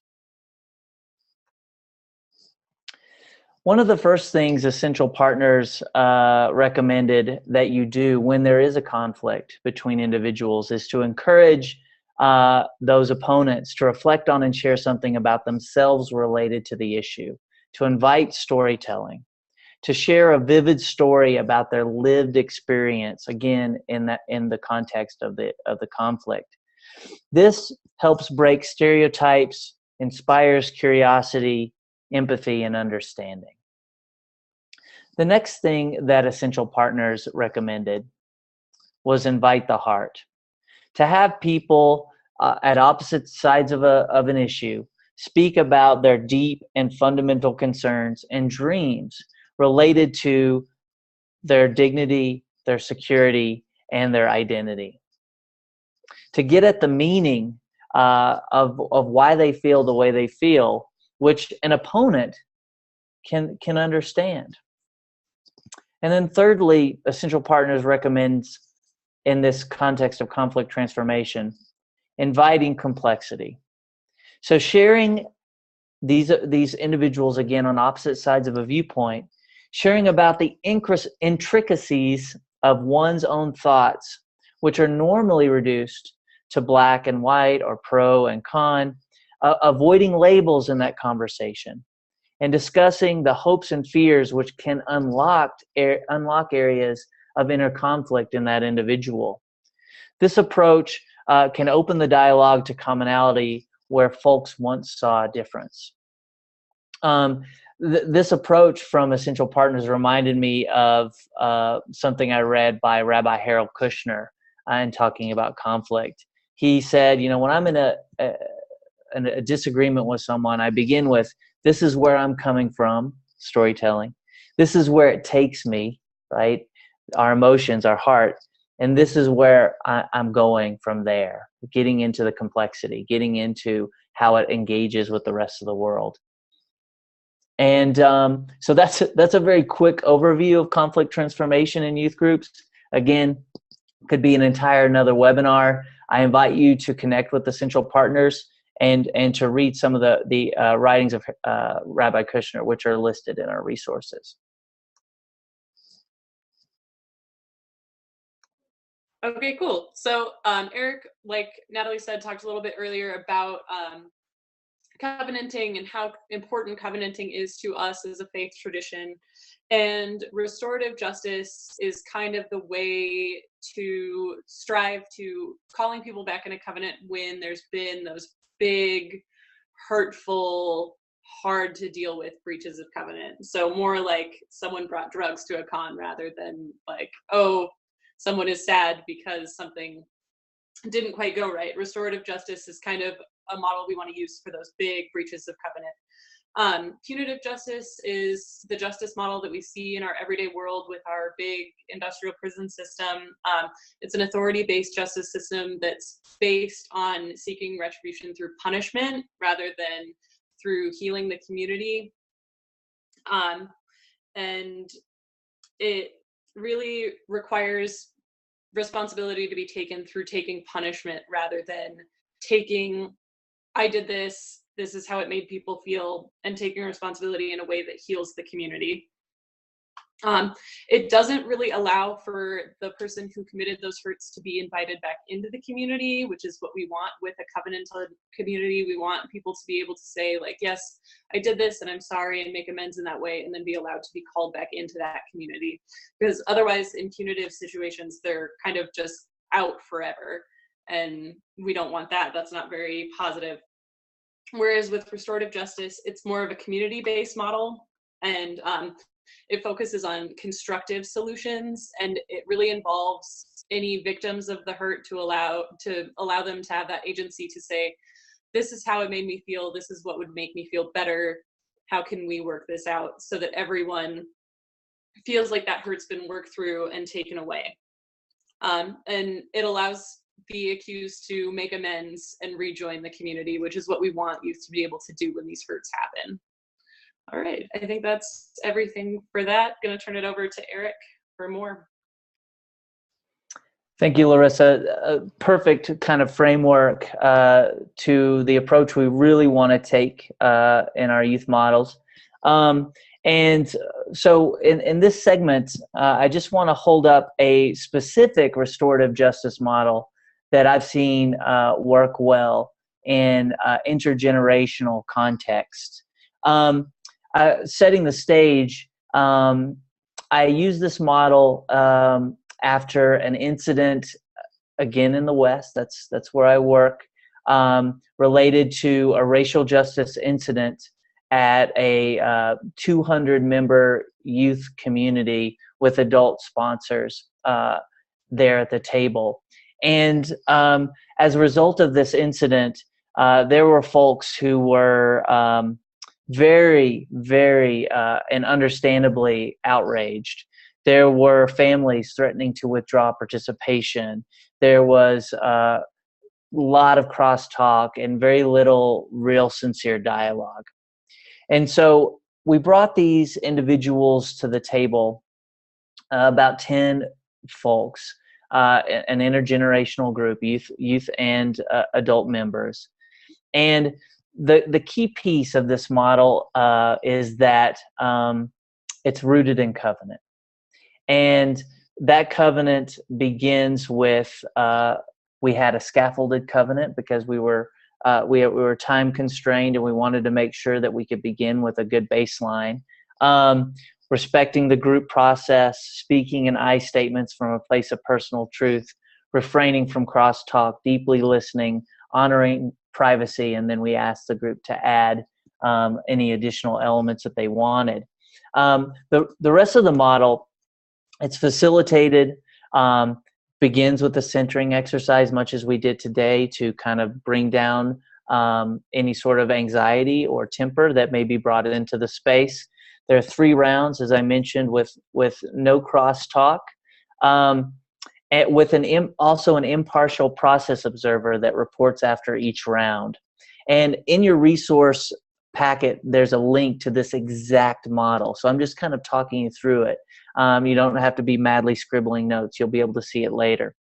One of the first things Essential Partners recommended that you do when there is a conflict between individuals is to encourage those opponents to reflect on and share something about themselves related to the issue, to invite storytelling, to share a vivid story about their lived experience, again, in the context of the conflict. This helps break stereotypes, inspires curiosity, empathy, and understanding. The next thing that Essential Partners recommended was invite the heart. To have people at opposite sides of an issue speak about their deep and fundamental concerns and dreams related to their dignity, their security, and their identity. To get at the meaning of why they feel the way they feel, which an opponent can understand. And then thirdly, Essential Partners recommends, in this context of conflict transformation, inviting complexity. So sharing these individuals, again, on opposite sides of a viewpoint, sharing about the intricacies of one's own thoughts, which are normally reduced to black and white or pro and con, avoiding labels in that conversation, and discussing the hopes and fears which can unlock areas of inner conflict in that individual. This approach can open the dialogue to commonality where folks once saw a difference. This approach from Essential Partners reminded me of something I read by Rabbi Harold Kushner in talking about conflict. He said, when I'm in a disagreement with someone, I begin with, this is where I'm coming from, storytelling. This is where it takes me, right? Our emotions, our heart. And this is where I'm going from there, getting into the complexity, getting into how it engages with the rest of the world. And so that's a very quick overview of conflict transformation in youth groups. Again, could be an entire another webinar. I invite you to connect with the central partners and to read some of the writings of Rabbi Kushner, which are listed in our resources. Okay, cool. So Eric, like Natalie said, talked a little bit earlier about covenanting and how important covenanting is to us as a faith tradition. And restorative justice is kind of the way to strive to calling people back in a covenant when there's been those big, hurtful, hard to deal with breaches of covenant. So more like someone brought drugs to a con rather than like, oh, someone is sad because something didn't quite go right. Restorative justice is kind of a model we want to use for those big breaches of covenant. Punitive justice is the justice model that we see in our everyday world with our big industrial prison system. It's an authority-based justice system that's based on seeking retribution through punishment rather than through healing the community. And it really requires responsibility to be taken through taking punishment rather than taking, I did this, this is how it made people feel, and taking responsibility in a way that heals the community. It doesn't really allow for the person who committed those hurts to be invited back into the community, which is what we want with a covenantal community. We want people to be able to say, like, yes, I did this and I'm sorry, and make amends in that way, and then be allowed to be called back into that community. Because otherwise, in punitive situations, they're kind of just out forever. And we don't want that. That's not very positive. Whereas with restorative justice, it's more of a community-based model, and it focuses on constructive solutions, and it really involves any victims of the hurt to allow them to have that agency to say, this is how it made me feel, this is what would make me feel better, how can we work this out, so that everyone feels like that hurt's been worked through and taken away. And it allows the accused to make amends and rejoin the community, which is what we want youth to be able to do when these hurts happen. All right, I think that's everything for that. Going to turn it over to Eric for more. Thank you, Larissa. A perfect kind of framework to the approach we really want to take in our youth models. And so in this segment, I just want to hold up a specific restorative justice model that I've seen work well in intergenerational context. Setting the stage, I use this model after an incident, again in the West, that's where I work, related to a racial justice incident at a 200-member youth community with adult sponsors there at the table. And as a result of this incident, there were folks who were very, very and understandably outraged. There were families threatening to withdraw participation. There was a lot of crosstalk and very little real sincere dialogue. And so we brought these individuals to the table, about 10 folks, an intergenerational group, youth and adult members. And the key piece of this model is that it's rooted in covenant. And that covenant begins with, we had a scaffolded covenant because we were time constrained, and we wanted to make sure that we could begin with a good baseline. Respecting the group process, speaking in I statements from a place of personal truth, refraining from crosstalk, deeply listening, honoring privacy, and then we asked the group to add any additional elements that they wanted. The rest of the model, it's facilitated, begins with a centering exercise, much as we did today, to kind of bring down any sort of anxiety or temper that may be brought into the space. There are 3 rounds, as I mentioned, with no crosstalk, and with also an impartial process observer that reports after each round. And in your resource packet, there's a link to this exact model. So I'm just kind of talking you through it. You don't have to be madly scribbling notes. You'll be able to see it later.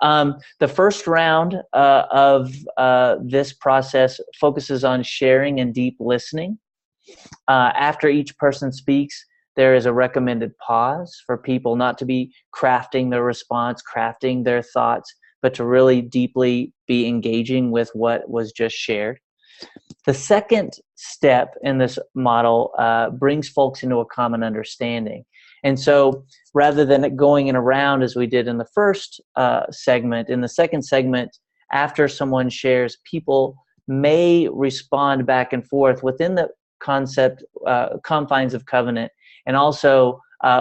The first round of this process focuses on sharing and deep listening. After each person speaks, there is a recommended pause for people not to be crafting their response, crafting their thoughts, but to really deeply be engaging with what was just shared. The second step in this model brings folks into a common understanding. And so rather than going in a round as we did in the first segment, in the second segment, after someone shares, people may respond back and forth within the confines of covenant, and also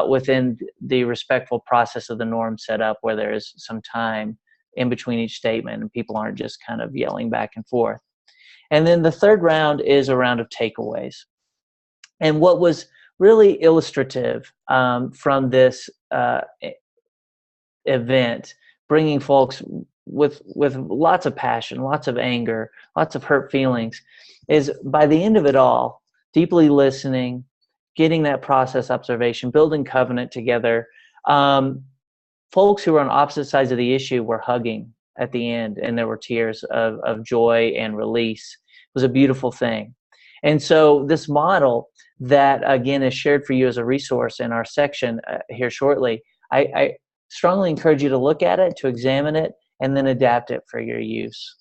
within the respectful process of the norm set up, where there is some time in between each statement and people aren't just kind of yelling back and forth. And then the third round is a round of takeaways. And what was really illustrative from this event, bringing folks with lots of passion, lots of anger, lots of hurt feelings, is by the end of it all, deeply listening, getting that process observation, building covenant together. Folks who were on opposite sides of the issue were hugging at the end, and there were tears of joy and release. It was a beautiful thing. And so this model that, again, is shared for you as a resource in our section here shortly, I strongly encourage you to look at it, to examine it, and then adapt it for your use.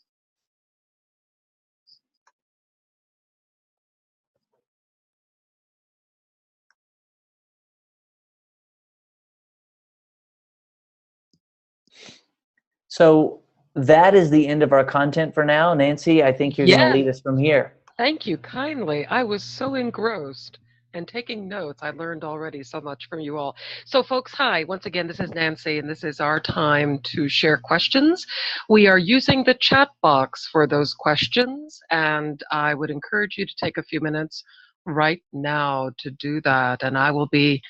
So that is the end of our content for now. Nancy, I think you're going to lead us from here. Thank you kindly. I was so engrossed and taking notes. I learned already so much from you all. So folks, hi. Once again, this is Nancy, and this is our time to share questions. We are using the chat box for those questions, and I would encourage you to take a few minutes right now to do that. And I will be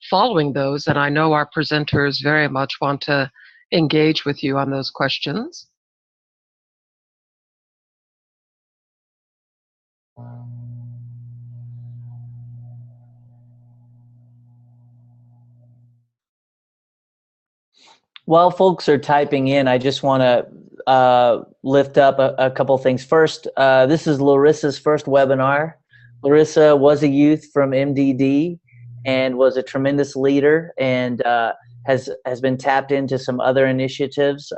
following those, and I know our presenters very much want to engage with you on those questions. While folks are typing in, I just want to lift up a couple things. First, this is Larissa's first webinar. Larissa was a youth from MDD and was a tremendous leader, and has been tapped into some other initiatives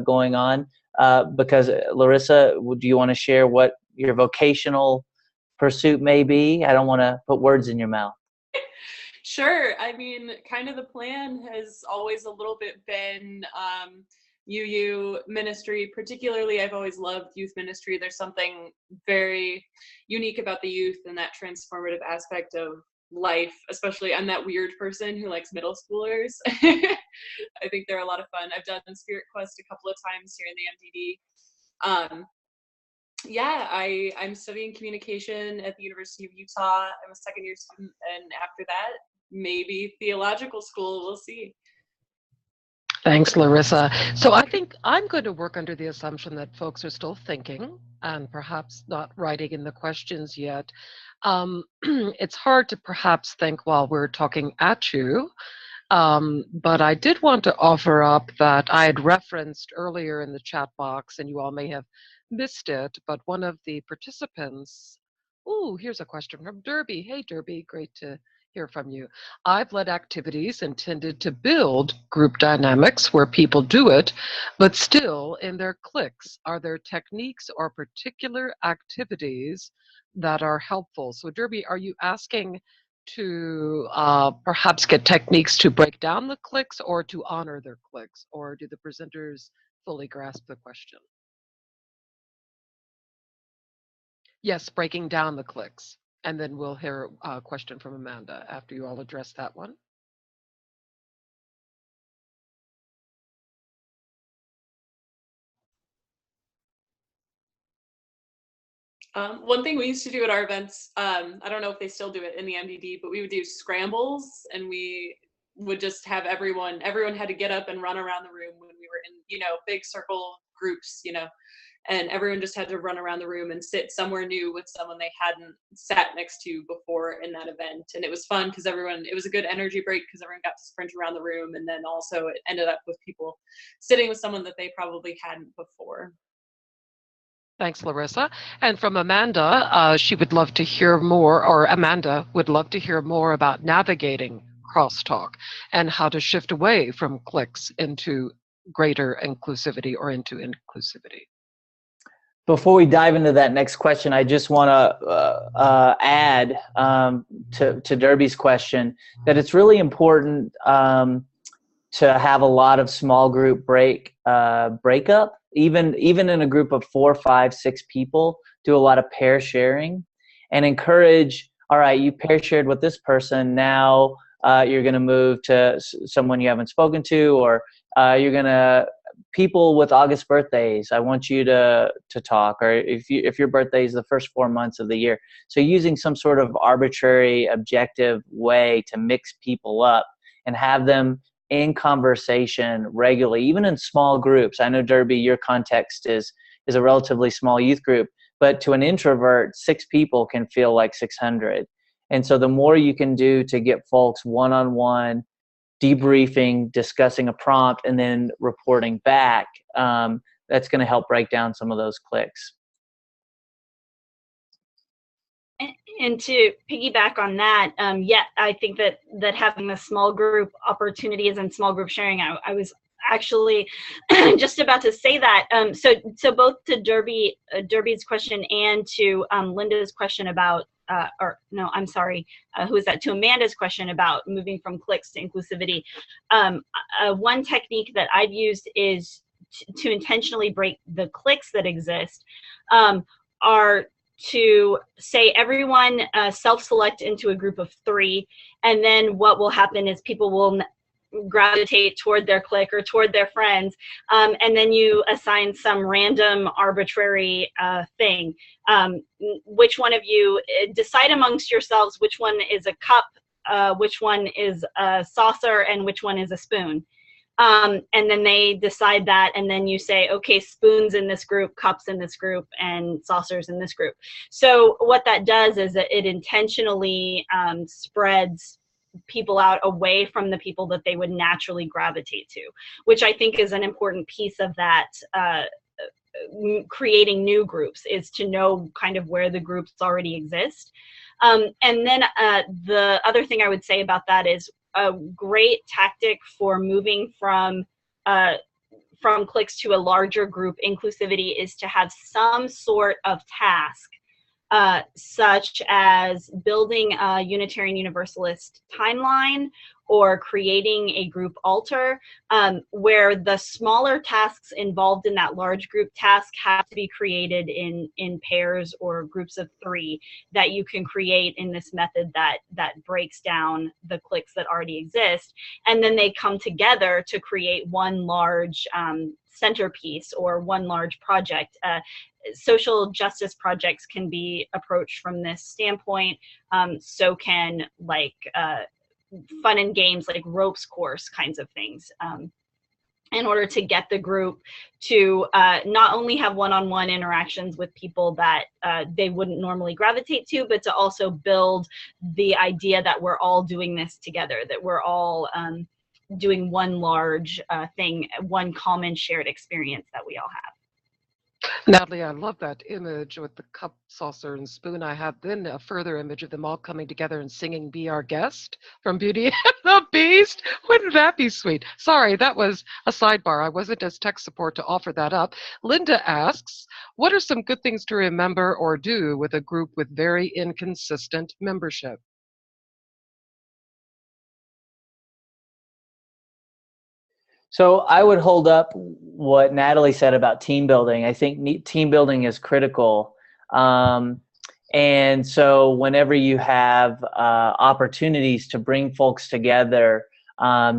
going on. Because Larissa, do you want to share what your vocational pursuit may be? I don't want to put words in your mouth. Sure. I mean, kind of the plan has always a little bit been UU ministry. Particularly, I've always loved youth ministry. There's something very unique about the youth and that transformative aspect of life. Especially, I'm that weird person who likes middle schoolers. I think they're a lot of fun. I've done Spirit Quest a couple of times here in the MDD. Yeah, I'm studying communication at the University of Utah. I'm a second-year student, and after that, maybe theological school. We'll see. Thanks, Larissa. So I think I'm going to work under the assumption that folks are still thinking and perhaps not writing in the questions yet. It's hard to perhaps think while we're talking at you, but I did want to offer up that I had referenced earlier in the chat box, and you all may have missed it, but one of the participants, here's a question from Derby. Hey, Derby, great to hear from you. I've led activities intended to build group dynamics where people do it, but still in their cliques. Are there techniques or particular activities that are helpful? So Derby, are you asking to perhaps get techniques to break down the cliques or to honor their cliques, or do the presenters fully grasp the question? Yes, breaking down the cliques. And then we'll hear a question from Amanda after you all address that one. One thing we used to do at our events, I don't know if they still do it in the MDD, but we would do scrambles, and we would just have everyone had to get up and run around the room when we were in, big circle groups, and everyone just had to run around the room and sit somewhere new with someone they hadn't sat next to before in that event. And it was fun because it was a good energy break because everyone got to sprint around the room, and then also it ended up with people sitting with someone that they probably hadn't before. Thanks, Larissa. And from Amanda, she would love to hear more, or Amanda would love to hear more about navigating crosstalk and how to shift away from cliques into greater inclusivity or into inclusivity. Before we dive into that next question, I just want to add to Derby's question that it's really important to have a lot of small group breakup. Even in a group of 4, 5, 6 people, do a lot of pair sharing and encourage, all right, you pair shared with this person, now you're going to move to someone you haven't spoken to, or you're going to, people with August birthdays, I want you to talk, or if your birthday is the first 4 months of the year. So using some sort of arbitrary, objective way to mix people up and have them in conversation regularly, even in small groups. I know, Derby, your context is a relatively small youth group, but to an introvert, 6 people can feel like 600. And so the more you can do to get folks one-on-one, debriefing, discussing a prompt, and then reporting back, that's going to help break down some of those cliques. And to piggyback on that, I think that having the small group opportunities and small group sharing, I was actually just about to say that. So both to Derby's question and to Linda's question about, who is that? To Amanda's question about moving from cliques to inclusivity. One technique that I've used is to intentionally break the cliques that exist, are to say everyone self-select into a group of 3, and then what will happen is people will gravitate toward their clique or toward their friends, and then you assign some random arbitrary thing. Which one of you decide amongst yourselves which one is a cup, which one is a saucer, and which one is a spoon. And then they decide that, and then you say, okay, spoons in this group, cups in this group, and saucers in this group. So what that does is that it intentionally spreads people out away from the people that they would naturally gravitate to, which I think is an important piece of that creating new groups, is to know kind of where the groups already exist. And then the other thing I would say about that is a great tactic for moving from cliques to a larger group inclusivity is to have some sort of task, such as building a Unitarian Universalist timeline or creating a group altar, where the smaller tasks involved in that large group task have to be created in pairs or groups of 3 that you can create in this method that breaks down the cliques that already exist. And then they come together to create one large centerpiece or one large project. Social justice projects can be approached from this standpoint. So can fun and games like ropes course kinds of things, in order to get the group to not only have one-on-one interactions with people that they wouldn't normally gravitate to, but to also build the idea that we're all doing this together, that we're all doing one large thing, one common shared experience that we all have. Natalie, I love that image with the cup, saucer, and spoon. I have then a further image of them all coming together and singing Be Our Guest from Beauty and the Beast. Wouldn't that be sweet? Sorry, that was a sidebar. I wasn't as tech support to offer that up. Linda asks, what are some good things to remember or do with a group with very inconsistent membership? So I would hold up what Natalie said about team building. I think team building is critical. And so whenever you have opportunities to bring folks together,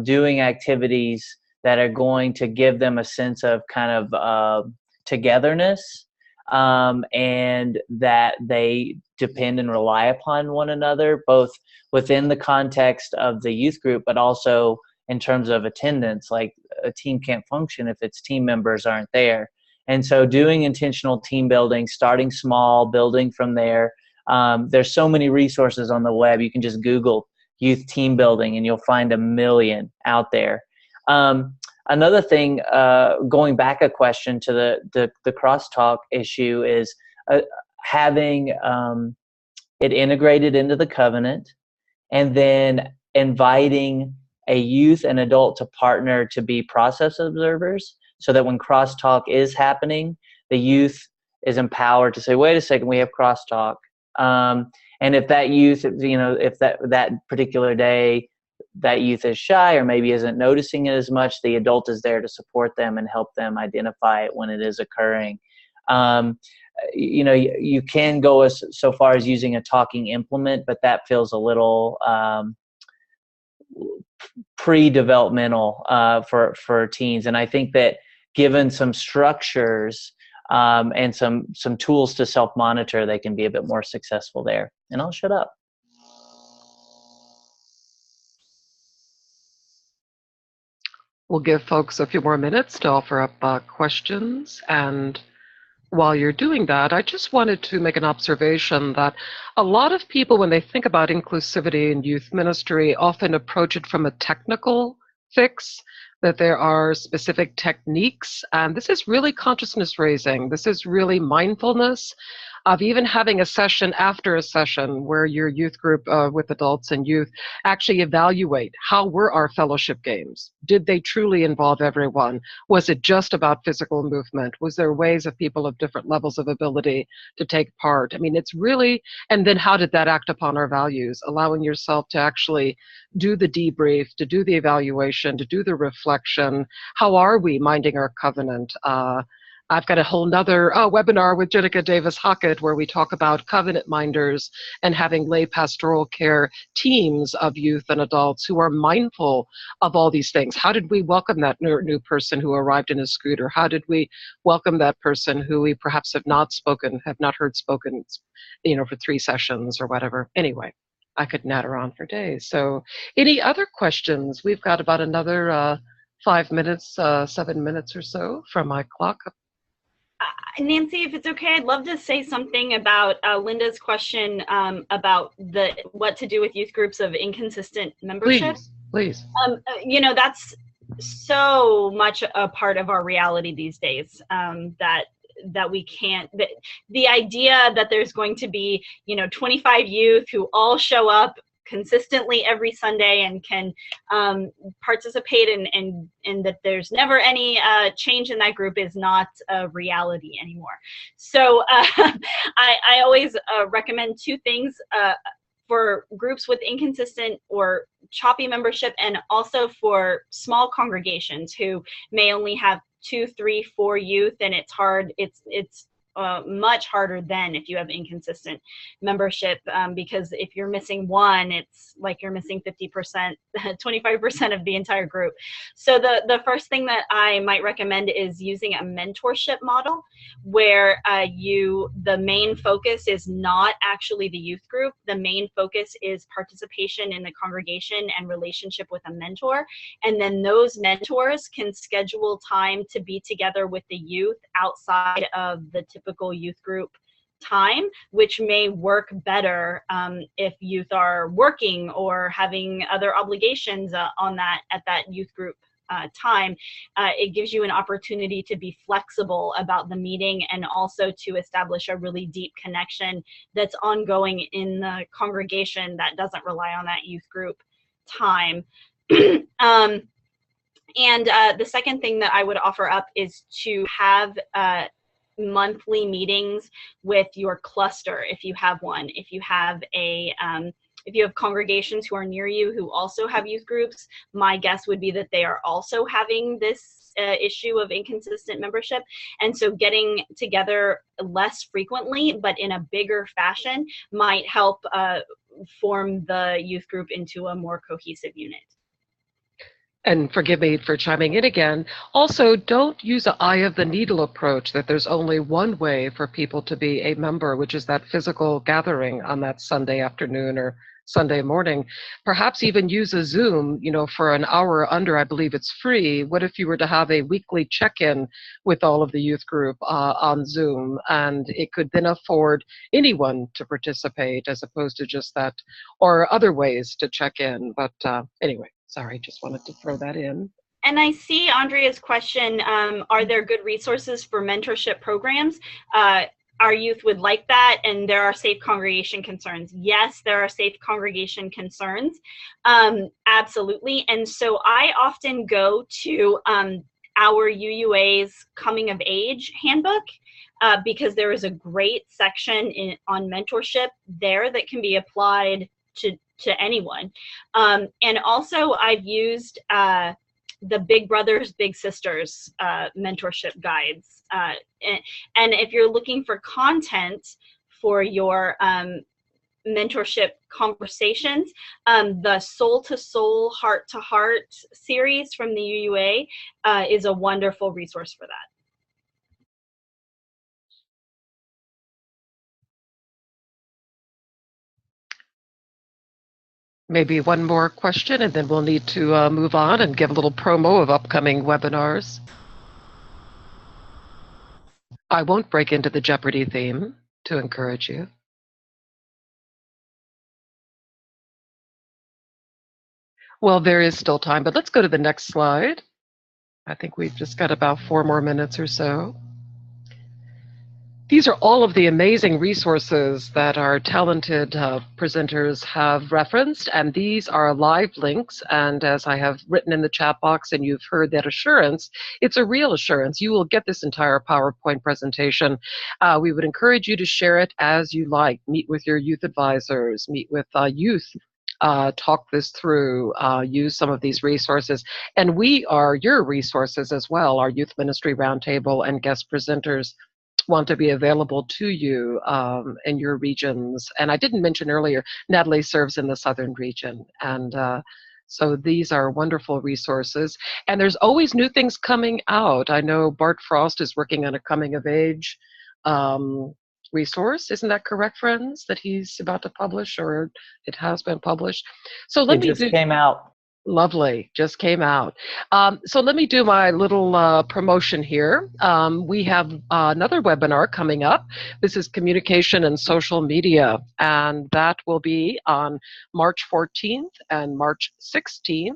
doing activities that are going to give them a sense of kind of togetherness, and that they depend and rely upon one another, both within the context of the youth group, but also in terms of attendance. Like, a team can't function if its team members aren't there. And so doing intentional team building, starting small, building from there. There's so many resources on the web. You can just Google youth team building and you'll find a million out there. Another thing, going back a question to the crosstalk issue, is having it integrated into the covenant, and then inviting a youth and adult to partner to be process observers, so that when crosstalk is happening, the youth is empowered to say, wait a second, we have crosstalk. And if that youth, if that particular day, that youth is shy or maybe isn't noticing it as much, the adult is there to support them and help them identify it when it is occurring. You can go so far as using a talking implement, but that feels a little pre-developmental for teens. And I think that given some structures and some tools to self-monitor, they can be a bit more successful there. And I'll shut up. We'll give folks a few more minutes to offer up questions. And while you're doing that, I just wanted to make an observation that a lot of people, when they think about inclusivity in youth ministry, often approach it from a technical fix, that there are specific techniques. And this is really consciousness raising. This is really mindfulness of even having a session after a session where your youth group with adults and youth actually evaluate how were our fellowship games. Did they truly involve everyone? Was it just about physical movement? Was there ways of people of different levels of ability to take part? I mean, it's really, and then how did that act upon our values? Allowing yourself to actually do the debrief, to do the evaluation, to do the reflection. How are we minding our covenant? I've got a whole nother webinar with Jenica Davis Hockett where we talk about covenant minders and having lay pastoral care teams of youth and adults who are mindful of all these things. How did we welcome that new person who arrived in a scooter? How did we welcome that person who we perhaps have not heard spoken, for 3 sessions or whatever? Anyway, I could natter on for days. So any other questions? We've got about another 5 minutes, 7 minutes or so from my clock. Nancy, if it's okay, I'd love to say something about Linda's question about what to do with youth groups of inconsistent membership. Please. That's so much a part of our reality these days, that we can't, the idea that there's going to be 25 youth who all show up consistently every Sunday and can participate and that there's never any change in that group is not a reality anymore. So I always recommend 2 things for groups with inconsistent or choppy membership, and also for small congregations who may only have 2, 3, 4 youth, and it's hard. It's much harder than if you have inconsistent membership, because if you're missing one, it's like you're missing 50%, 25% of the entire group. So the first thing that I might recommend is using a mentorship model where the main focus is not actually the youth group. The main focus is participation in the congregation and relationship with a mentor. And then those mentors can schedule time to be together with the youth outside of the typical youth group time, which may work better if youth are working or having other obligations at that youth group time. It gives you an opportunity to be flexible about the meeting and also to establish a really deep connection that's ongoing in the congregation that doesn't rely on that youth group time. And the second thing that I would offer up is to have monthly meetings with your cluster, if you have one. If you have if you have congregations who are near you who also have youth groups, my guess would be that they are also having this issue of inconsistent membership. And so getting together less frequently, but in a bigger fashion, might help form the youth group into a more cohesive unit. And forgive me for chiming in again. Also, don't use an eye of the needle approach that there's only one way for people to be a member, which is that physical gathering on that Sunday afternoon or Sunday morning. Perhaps even use a Zoom, for an hour or under. I believe it's free. What if you were to have a weekly check-in with all of the youth group on Zoom, and it could then afford anyone to participate as opposed to just that, or other ways to check in. But anyway, sorry, just wanted to throw that in. And I see Andrea's question, are there good resources for mentorship programs? Our youth would like that, and there are safe congregation concerns. Yes, there are safe congregation concerns, absolutely. And so I often go to our UUA's Coming of Age handbook, because there is a great section on mentorship there that can be applied to anyone. And also I've used the Big Brothers Big Sisters mentorship guides, and if you're looking for content for your mentorship conversations, the Soul to Soul, Heart to Heart series from the UUA is a wonderful resource for that. Maybe one more question, and then we'll need to move on and give a little promo of upcoming webinars. I won't break into the Jeopardy theme to encourage you. Well, there is still time, but let's go to the next slide. I think we've just got about 4 more minutes or so. These are all of the amazing resources that our talented presenters have referenced, and these are live links. And as I have written in the chat box, and you've heard that assurance, it's a real assurance. You will get this entire PowerPoint presentation. We would encourage you to share it as you like. Meet with your youth advisors, meet with youth, talk this through, use some of these resources. And we are your resources as well. Our Youth Ministry Roundtable and guest presenters want to be available to you in your regions. And I didn't mention earlier, Natalie serves in the Southern region. And so these are wonderful resources. And there's always new things coming out. I know Bart Frost is working on a coming of age resource. Isn't that correct, friends, that he's about to publish, or it has been published? So let me just came out. Lovely, just came out. So let me do my little promotion here. We have another webinar coming up. This is communication and social media, and that will be on March 14th and March 16th.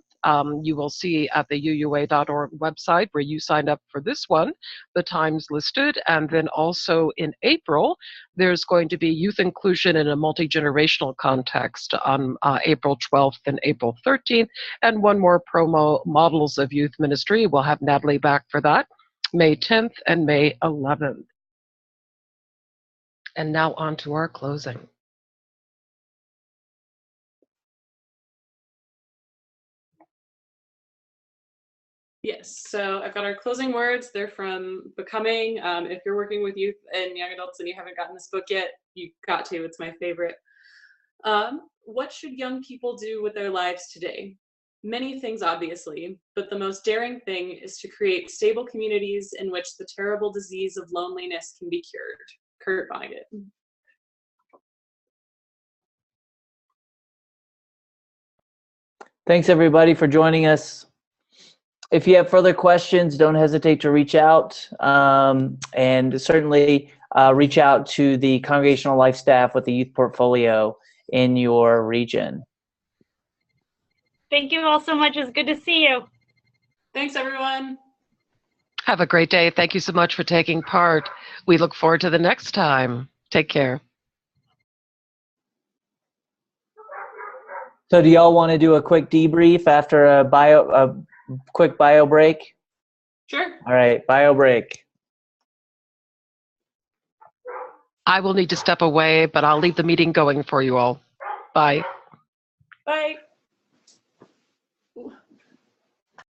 You will see at the uua.org website where you signed up for this one, the times listed. And then also in April, there's going to be youth inclusion in a multi-generational context on April 12th and April 13th. And one more promo, Models of Youth Ministry. We'll have Natalie back for that, May 10th and May 11th. And now on to our closing. Yes, so I've got our closing words. They're from Becoming. If you're working with youth and young adults and you haven't gotten this book yet, you got to. It's my favorite. What should young people do with their lives today? Many things, obviously, but the most daring thing is to create stable communities in which the terrible disease of loneliness can be cured. Kurt Vonnegut. Thanks, everybody, for joining us. If you have further questions, don't hesitate to reach out, and certainly reach out to the Congregational Life staff with the youth portfolio in your region. Thank you all so much. It's good to see you. Thanks, everyone. Have a great day. Thank you so much for taking part. We look forward to the next time. Take care. So do y'all want to do a quick debrief after a quick bio break? Sure. All right, bio break. I will need to step away, but I'll leave the meeting going for you all. Bye. Bye.